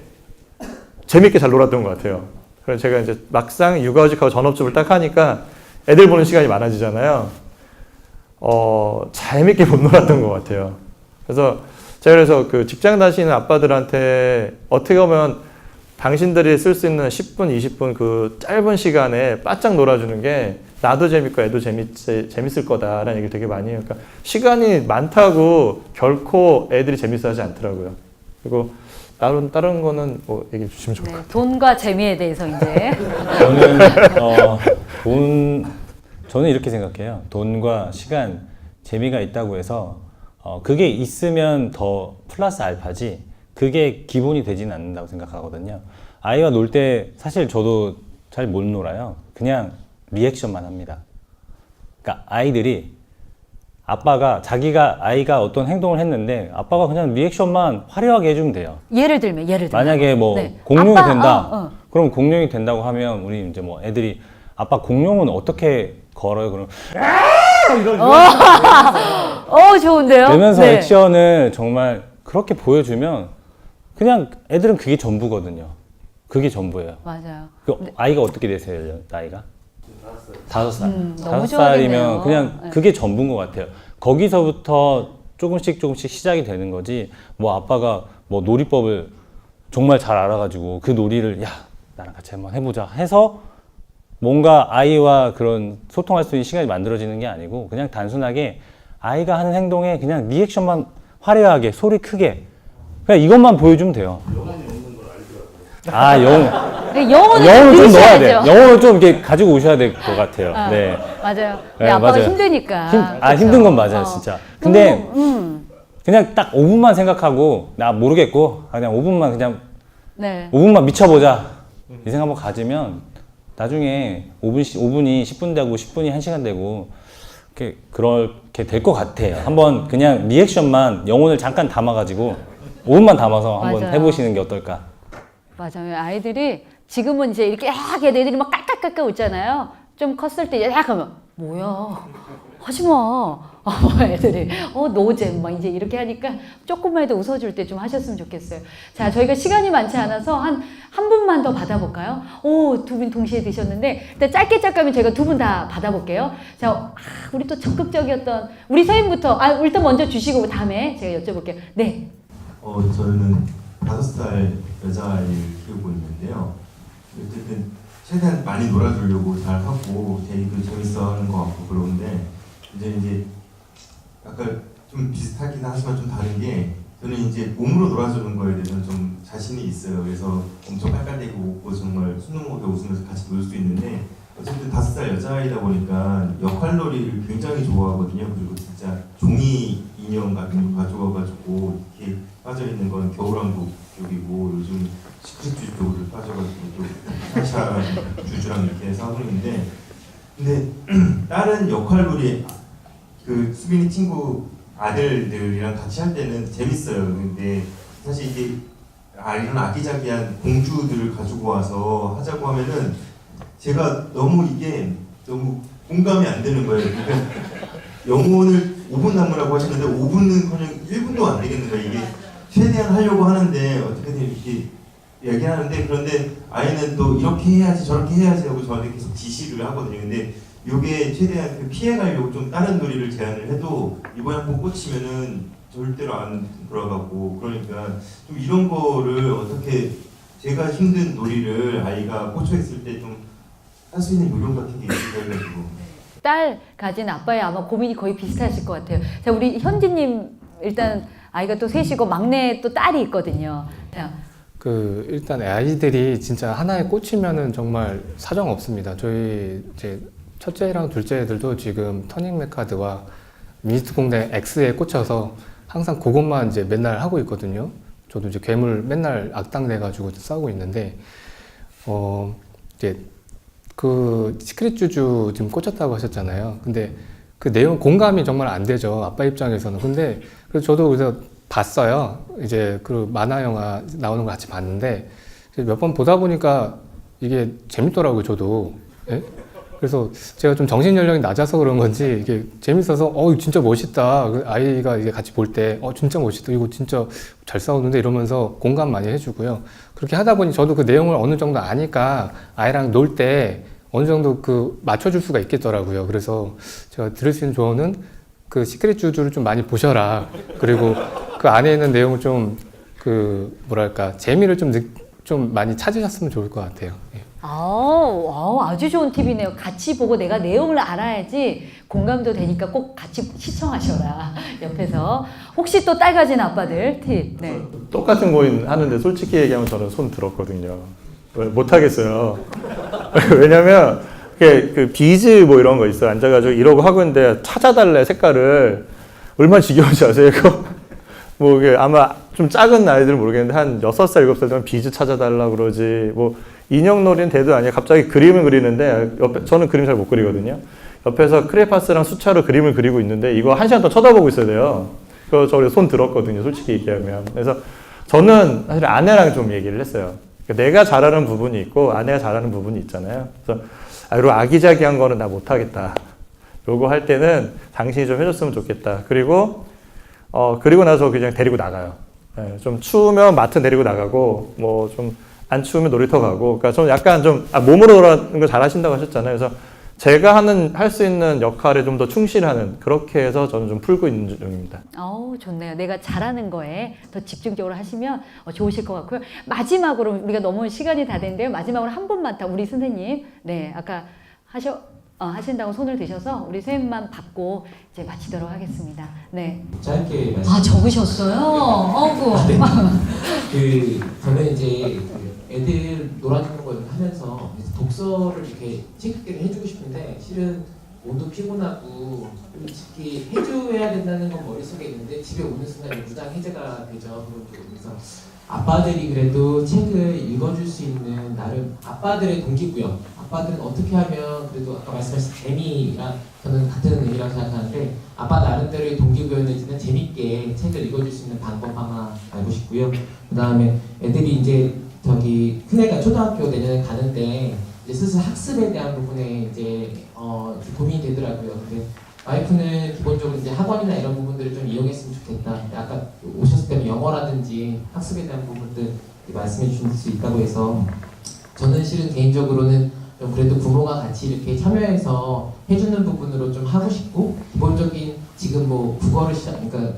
재밌게 잘 놀았던 것 같아요. 그래서 제가 이제 막상 육아휴직하고 전업주부를 딱 하니까 애들 보는 시간이 많아지잖아요. 재밌게 못 놀았던 것 같아요. 그래서 제가 그래서 그 직장 다니시는 아빠들한테 어떻게 보면 당신들이 쓸 수 있는 10분, 20분 그 짧은 시간에 바짝 놀아주는 게 나도 재밌고 애도 재밌을 거다라는 얘기를 되게 많이 해요. 그러니까 시간이 많다고 결코 애들이 재밌어 하지 않더라고요. 그리고 다른 거는 뭐 얘기해 주시면 좋을 것 같아요. 네, 돈과 재미에 대해서 이제 저는 이렇게 생각해요. 돈과 시간, 재미가 있다고 해서 그게 있으면 더 플러스 알파지 그게 기본이 되지는 않는다고 생각하거든요. 아이와 놀 때 사실 저도 잘 못 놀아요. 그냥 리액션만 합니다. 그러니까 아이들이 아이가 어떤 행동을 했는데 아빠가 그냥 리액션만 화려하게 해주면 돼요. 예를 들면 만약에 뭐 네. 공룡이 아빠, 된다. 그럼 공룡이 된다고 하면 우리 이제 뭐 애들이 아빠 공룡은 어떻게 걸어요? 그럼 좋은데요? 내면서 네. 액션을 정말 그렇게 보여주면 그냥 애들은 그게 전부거든요. 그게 전부예요. 맞아요. 아이가 어떻게 되세요? 나이가? 5살. 너무 5살이면 좋아하겠네요. 그냥 네. 그게 전부인 것 같아요. 거기서부터 조금씩 시작이 되는 거지. 뭐 아빠가 뭐 놀이법을 정말 잘 알아가지고 그 놀이를 야 나랑 같이 한번 해보자 해서 뭔가 아이와 그런 소통할 수 있는 시간이 만들어지는 게 아니고 그냥 단순하게 아이가 하는 행동에 그냥 리액션만 화려하게 소리 크게 그냥 이것만 보여주면 돼요. 영어는 좀 넣어야 돼. 영어는 좀 이렇게 가지고 오셔야 될 것 같아요. 네. 맞아요. 네, 아빠가 맞아요. 힘드니까. 힘든 건 맞아요, 진짜. 근데 그냥 딱 5분만 생각하고 나 모르겠고 그냥 5분만 그냥 네. 5분만 미쳐보자 이 생각 한번 가지면 나중에 5분이 10분 되고 10분이 1시간 되고 그렇게 될 것 같아요. 한번 그냥 리액션만 영혼을 잠깐 담아가지고 5분만 담아서 한번 맞아요. 해보시는 게 어떨까. 맞아요. 아이들이 지금은 이제 이렇게 애들이 막 깔깔깔깔 웃잖아요. 좀 컸을 때 하면 뭐야 하지 마. 애들이 노잼 막 이제 이렇게 하니까 조금만 해도 웃어줄 때 좀 하셨으면 좋겠어요. 자, 저희가 시간이 많지 않아서 한 분만 더 받아볼까요? 두 분 동시에 드셨는데 일단 짧게 하면 제가 두 분 다 받아볼게요. 자, 우리 또 적극적이었던 우리 서인부터 일단 먼저 주시고 다음에 제가 여쭤볼게요. 네. 저는 5살 여자아이를 키우고 있는데요. 어쨌든 최대한 많이 놀아주려고 잘 하고 되게 재밌어하는 것 같고 그런데 이제 아까 좀 비슷하긴 하지만 좀 다른 게 저는 이제 몸으로 놀아주는 거에 대해서 좀 자신이 있어요. 그래서 엄청 깔깔대고 웃고 정말 순둥하게 웃으면서 같이 놀 수 있는데 어쨌든 5살 여자아이다 보니까 역할놀이를 굉장히 좋아하거든요. 그리고 진짜 종이 인형 같은 거 가져와가지고 이렇게 빠져있는 건 겨울왕국 쪽이고 요즘 시크릿 쪽으로 빠져가지고 또 샤샤 주주랑 이렇게 해서 하고 있는데 근데 다른 역할놀이 그 수빈이 친구 아들들이랑 같이 할 때는 재밌어요. 근데 사실 이게 이런 아기자기한 공주들을 가지고 와서 하자고 하면은 제가 너무 이게 너무 공감이 안 되는 거예요. 그러니까 영혼을 5분 남으라고 하시는데 5분은커녕 1분도 안 되겠는 거예요. 이게 최대한 하려고 하는데 어떻게든 이렇게 얘기하는데, 그런데 아이는 또 이렇게 해야지 저렇게 해야지 하고 저한테 계속 지시를 하거든요. 근데 이게 최대한 그 피해가려고 좀 다른 놀이를 제안을 해도 이번에 한번 꽂히면은 절대로 안 돌아가고, 그러니까 좀 이런 거를 어떻게 제가 힘든 놀이를 아이가 꽂혀 있을 때 좀 할 수 있는 요령 같은 게 있을까 해가지고. 딸 가진 아빠의 아마 고민이 거의 비슷하실 것 같아요. 자, 우리 현지님 일단 아이가 또 셋이고 막내 또 딸이 있거든요. 자, 일단 아이들이 진짜 하나에 꽂히면은 정말 사정 없습니다. 저희 이제 첫째랑 둘째 애들도 지금 터닝 메카드와 미니트 공대 X에 꽂혀서 항상 그것만 이제 맨날 하고 있거든요. 저도 이제 괴물 맨날 악당돼가지고 싸우고 있는데, 이제 그 시크릿 주주 지금 꽂혔다고 하셨잖아요. 근데 그 내용 공감이 정말 안 되죠. 아빠 입장에서는. 근데 그래서 저도 그래서 봤어요. 이제 그 만화 영화 나오는 거 같이 봤는데 몇 번 보다 보니까 이게 재밌더라고요. 저도. 예? 그래서 제가 좀 정신 연령이 낮아서 그런 건지 이게 재밌어서 진짜 멋있다. 그 아이가 이제 같이 볼 때 진짜 멋있다. 이거 진짜 잘 싸우는데 이러면서 공감 많이 해주고요. 그렇게 하다 보니 저도 그 내용을 어느 정도 아니까 아이랑 놀 때 어느 정도 그 맞춰줄 수가 있겠더라고요. 그래서 제가 들을 수 있는 조언은 그 시크릿 주주를 좀 많이 보셔라. 그리고 그 안에 있는 내용을 좀 뭐랄까 재미를 좀 많이 찾으셨으면 좋을 것 같아요. 예. 아주 좋은 팁이네요. 같이 보고 내가 내용을 알아야지 공감도 되니까 꼭 같이 시청하셔라. 옆에서. 혹시 또 딸 가진 아빠들 팁. 네. 똑같은 고인 하는데 솔직히 얘기하면 저는 손 들었거든요. 못 하겠어요. 왜냐면 그 비즈 뭐 이런 거 있어요. 앉아가지고 이러고 하고 있는데 찾아달래 색깔을. 얼마나 지겨운지 아세요 이거? 뭐 이게 아마 좀 작은 아이들은 모르겠는데 한 6살, 7살 되면 비즈 찾아달라 그러지. 뭐 인형놀이는 대도 아니야. 갑자기 그림을 그리는데 저는 그림 잘 못 그리거든요. 옆에서 크레파스랑 수차로 그림을 그리고 있는데 이거 1시간 동안 쳐다보고 있어야 돼요. 그래서 저 손 들었거든요. 솔직히 얘기하면. 그래서 저는 사실 아내랑 좀 얘기를 했어요. 내가 잘하는 부분이 있고 아내가 잘하는 부분이 있잖아요. 그래서 이런 아기자기한 거는 나 못하겠다. 요거 할 때는 당신이 좀 해줬으면 좋겠다. 그리고 나서 그냥 데리고 나가요. 네, 좀 추우면 마트 데리고 나가고 뭐 좀 안 추우면 놀이터 가고. 그러니까 저는 약간 좀 몸으로 놀아는 거 잘하신다고 하셨잖아요. 그래서 제가 할 수 있는 역할에 좀 더 충실하는, 그렇게 해서 저는 좀 풀고 있는 중입니다. 좋네요. 내가 잘하는 거에 더 집중적으로 하시면 좋으실 것 같고요. 마지막으로 우리가 너무 시간이 다 됐는데요. 마지막으로 한 분만 더 우리 선생님, 네, 아까 하신다고 손을 드셔서 우리 선생님만 받고 이제 마치도록 하겠습니다. 네. 짧게 적으셨어요? 저는 이제 애들 놀아주는 걸 하면서 독서를 이렇게 책읽기를 해주고 싶은데 실은 몸도 피곤하고 솔직히 해줘야 된다는 건 머릿속에 있는데 집에 오는 순간 무장 해제가 되죠. 그래서 아빠들이 그래도 책을 읽어줄 수 있는 나름 아빠들의 동기부여, 아빠들은 어떻게 하면 그래도 아까 말씀하신 재미랑 저는 같은 의미라고 생각하는데 아빠 나름대로의 동기부여는 재밌게 책을 읽어줄 수 있는 방법 하나 알고 싶고요. 그 다음에 애들이 이제 큰애가 초등학교 내년에 가는데 이제 슬슬 학습에 대한 부분에 이제 고민이 되더라고요. 근데 와이프는 기본적으로 이제 학원이나 이런 부분들을 좀 이용했으면 좋겠다. 아까 오셨을 때는 영어라든지 학습에 대한 부분들 말씀해 주실 수 있다고 해서 저는 실은 개인적으로는 좀 그래도 부모가 같이 이렇게 참여해서 해주는 부분으로 좀 하고 싶고 기본적인 지금 뭐 국어를 그러니까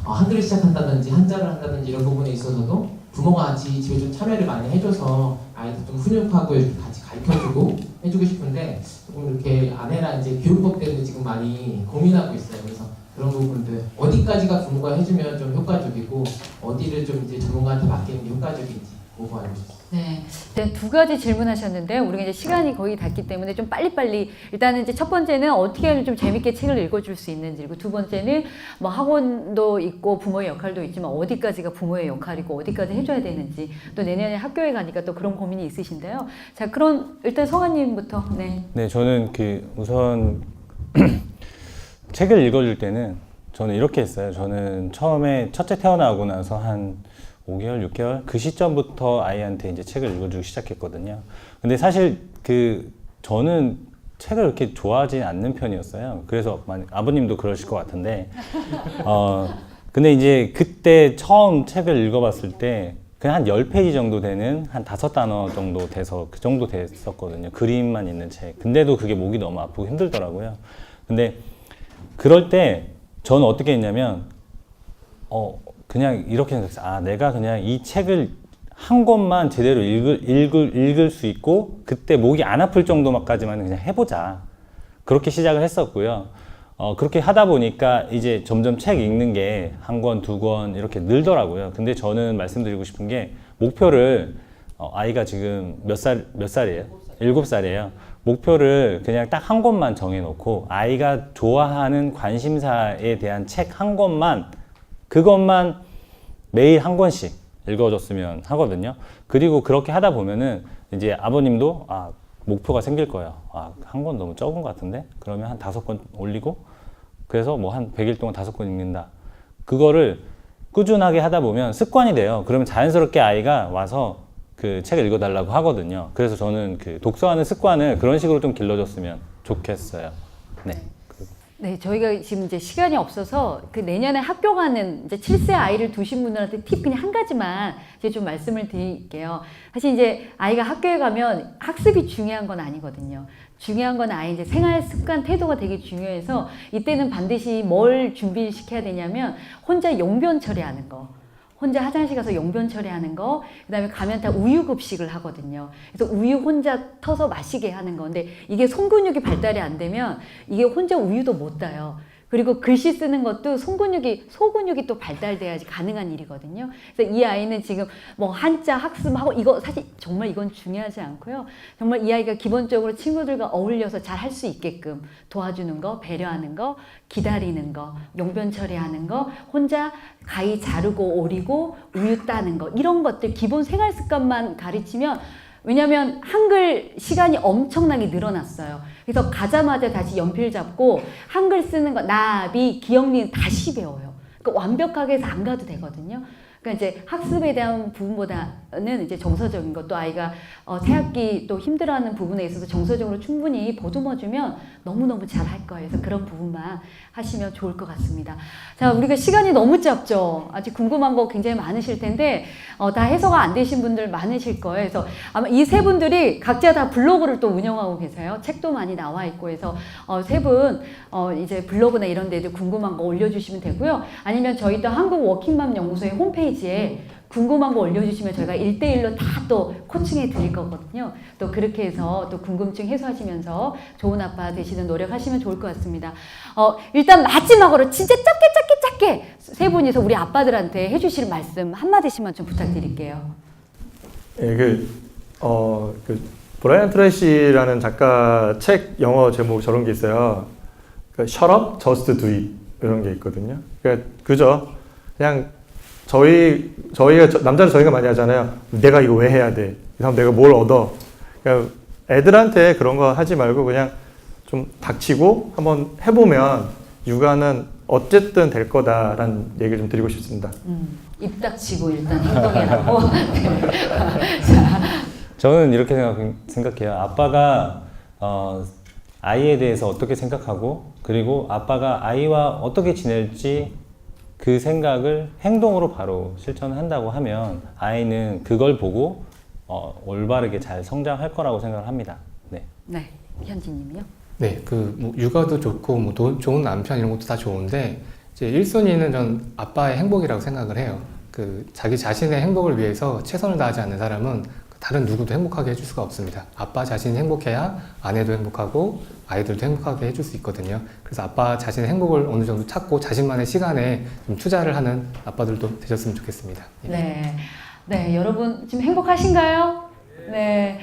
한글을 시작한다든지 한자를 한다든지 이런 부분에 있어서도 부모가 같이 집에 좀 참여를 많이 해줘서 아이들 좀 훈육하고 이렇게 같이 가르쳐주고 해주고 싶은데 조금 이렇게 아내랑 이제 교육법 때문에 지금 많이 고민하고 있어요. 그래서 그런 부분들 어디까지가 부모가 해주면 좀 효과적이고 어디를 좀 이제 전문가한테 맡기는 게 효과적인지 그거 알고 싶어요. 네, 일단 2가지 질문하셨는데요. 우리가 이제 시간이 거의 닿기 때문에 좀 빨리빨리 일단은 이제 첫 번째는 어떻게 하면 좀 재밌게 책을 읽어줄 수 있는지, 그리고 두 번째는 뭐 학원도 있고 부모의 역할도 있지만 어디까지가 부모의 역할이고 어디까지 해줘야 되는지, 또 내년에 학교에 가니까 또 그런 고민이 있으신데요. 자, 그럼 일단 성아님부터. 네, 저는 우선 책을 읽어줄 때는 저는 이렇게 했어요. 저는 처음에 첫째 태어나고 나서 한 5개월, 6개월 그 시점부터 아이한테 이제 책을 읽어주기 시작했거든요. 근데 사실 저는 책을 그렇게 좋아하지 않는 편이었어요. 그래서 아버님도 그러실 것 같은데, 근데 이제 그때 처음 책을 읽어봤을 때 그냥 한 10페이지 정도 되는 한 5단어 정도 돼서 그 정도 됐었거든요. 그림만 있는 책. 근데도 그게 목이 너무 아프고 힘들더라고요. 근데 그럴 때 저는 어떻게 했냐면 그냥 이렇게 생각했어요. 아, 내가 그냥 이 책을 한 권만 제대로 읽을 수 있고 그때 목이 안 아플 정도만까지만 그냥 해보자. 그렇게 시작을 했었고요. 그렇게 하다 보니까 이제 점점 책 읽는 게 한 권, 두 권 이렇게 늘더라고요. 근데 저는 말씀드리고 싶은 게 목표를 아이가 지금 몇 살이에요? 7살이에요. 목표를 그냥 딱 한 권만 정해놓고 아이가 좋아하는 관심사에 대한 책 한 권만 그것만 매일 한 권씩 읽어줬으면 하거든요. 그리고 그렇게 하다 보면은 이제 아버님도 목표가 생길 거예요. 한 권 너무 적은 것 같은데? 그러면 한 5권 올리고 그래서 뭐 한 100일 동안 5권 읽는다. 그거를 꾸준하게 하다 보면 습관이 돼요. 그러면 자연스럽게 아이가 와서 그 책을 읽어달라고 하거든요. 그래서 저는 그 독서하는 습관을 그런 식으로 좀 길러줬으면 좋겠어요. 네. 네, 저희가 지금 이제 시간이 없어서 그 내년에 학교 가는 이제 7세 아이를 두신 분들한테 팁 그냥 한 가지만 이제 좀 말씀을 드릴게요. 사실 이제 아이가 학교에 가면 학습이 중요한 건 아니거든요. 중요한 건 아이 이제 생활 습관 태도가 되게 중요해서 이때는 반드시 뭘 준비시켜야 되냐면 혼자 용변 처리하는 거. 혼자 화장실 가서 용변 처리하는 거, 그 다음에 가면 다 우유 급식을 하거든요. 그래서 우유 혼자 터서 마시게 하는 건데 이게 손근육이 발달이 안 되면 이게 혼자 우유도 못 따요. 그리고 글씨 쓰는 것도 소근육이 또 발달돼야지 가능한 일이거든요. 그래서 이 아이는 지금 뭐 한자 학습하고 이거 사실 정말 이건 중요하지 않고요. 정말 이 아이가 기본적으로 친구들과 어울려서 잘 할 수 있게끔 도와주는 거, 배려하는 거, 기다리는 거, 용변 처리하는 거, 혼자 가위 자르고 오리고 우유 따는 거 이런 것들 기본 생활 습관만 가르치면 왜냐하면 한글 시간이 엄청나게 늘어났어요. 그래서 가자마자 다시 연필 잡고 한글 쓰는 거 나비, 기억리는 다시 배워요. 그러니까 완벽하게 해서 안 가도 되거든요. 그러니까 이제 학습에 대한 부분보다는 이제 정서적인 것도 아이가 새학기 또 힘들어하는 부분에 있어서 정서적으로 충분히 보듬어주면 너무너무 잘 할 거예요. 그래서 그런 부분만 하시면 좋을 것 같습니다. 자, 우리가 시간이 너무 짧죠. 아직 궁금한 거 굉장히 많으실 텐데 다 해소가 안 되신 분들 많으실 거예요. 그래서 아마 이 세 분들이 각자 다 블로그를 또 운영하고 계세요. 책도 많이 나와 있고 해서 세 분 이제 블로그나 이런 데도 궁금한 거 올려주시면 되고요. 아니면 저희 또 한국워킹맘 연구소의 홈페이지에 궁금한 거 올려주시면 저희가 1대1로 다 또 코칭해 드릴 거거든요. 또 그렇게 해서 또 궁금증 해소하시면서 좋은 아빠 되시는 노력하시면 좋을 것 같습니다. 일단 마지막으로 진짜 짧게 세 분이서 우리 아빠들한테 해주실 말씀 한마디씩만 좀 부탁드릴게요. 예, 브라이언 트레시라는 작가 책 영어 제목 저런 게 있어요. Shut up, just do it 이런 게 있거든요. 그죠? 그냥 남자는 저희가 많이 하잖아요. 내가 이거 왜 해야 돼? 이 사람 내가 뭘 얻어? 그러니까 애들한테 그런 거 하지 말고 그냥 좀 닥치고 한번 해보면 육아는 어쨌든 될 거다라는 얘기를 좀 드리고 싶습니다. 입 닥치고 일단 행동해라고. 저는 이렇게 생각해요. 아빠가 아이에 대해서 어떻게 생각하고 그리고 아빠가 아이와 어떻게 지낼지 그 생각을 행동으로 바로 실천한다고 하면 아이는 그걸 보고 올바르게 잘 성장할 거라고 생각을 합니다. 네. 네, 현진님이요. 네, 뭐 육아도 좋고 뭐 좋은 남편 이런 것도 다 좋은데 이제 1순위는 전 아빠의 행복이라고 생각을 해요. 자기 자신의 행복을 위해서 최선을 다하지 않는 사람은 다른 누구도 행복하게 해줄 수가 없습니다. 아빠 자신이 행복해야 아내도 행복하고 아이들도 행복하게 해줄 수 있거든요. 그래서 아빠 자신의 행복을 어느 정도 찾고 자신만의 시간에 좀 투자를 하는 아빠들도 되셨으면 좋겠습니다. 네, 여러분 지금 행복하신가요? 네,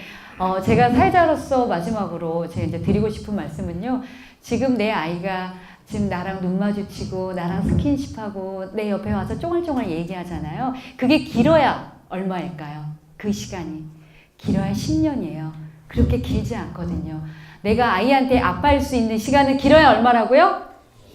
제가 사회자로서 마지막으로 제가 이제 드리고 싶은 말씀은요. 지금 내 아이가 지금 나랑 눈 마주치고 나랑 스킨십하고 내 옆에 와서 쫑알쫑알 얘기하잖아요. 그게 길어야 얼마일까요? 그 시간이 길어야 10년이에요. 그렇게 길지 않거든요. 내가 아이한테 아빠일 수 있는 시간은 길어야 얼마라고요?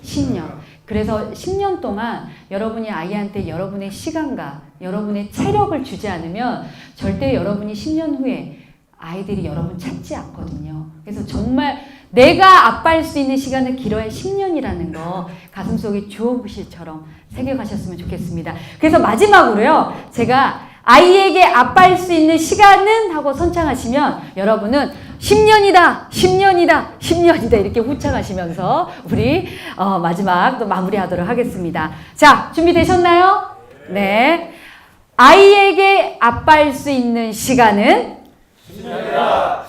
10년. 그래서 10년 동안 여러분이 아이한테 여러분의 시간과 여러분의 체력을 주지 않으면 절대 여러분이 10년 후에 아이들이 여러분 찾지 않거든요. 그래서 정말 내가 아빠일 수 있는 시간은 길어야 10년이라는 거 가슴속에 주워부실처럼 새겨가셨으면 좋겠습니다. 그래서 마지막으로요. 제가 아이에게 아빠일 수 있는 시간은 하고 선창하시면 여러분은 10년이다, 10년이다, 10년이다 이렇게 후창하시면서 우리 마지막 또 마무리하도록 하겠습니다. 자, 준비되셨나요? 네. 아이에게 아빠일 수 있는 시간은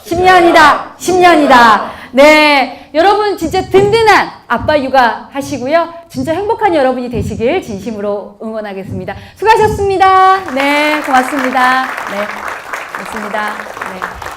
10년이다. 10년이다. 네. 여러분 진짜 든든한 아빠 육아 하시고요. 진짜 행복한 여러분이 되시길 진심으로 응원하겠습니다. 수고하셨습니다. 네. 고맙습니다. 네. 고맙습니다. 네.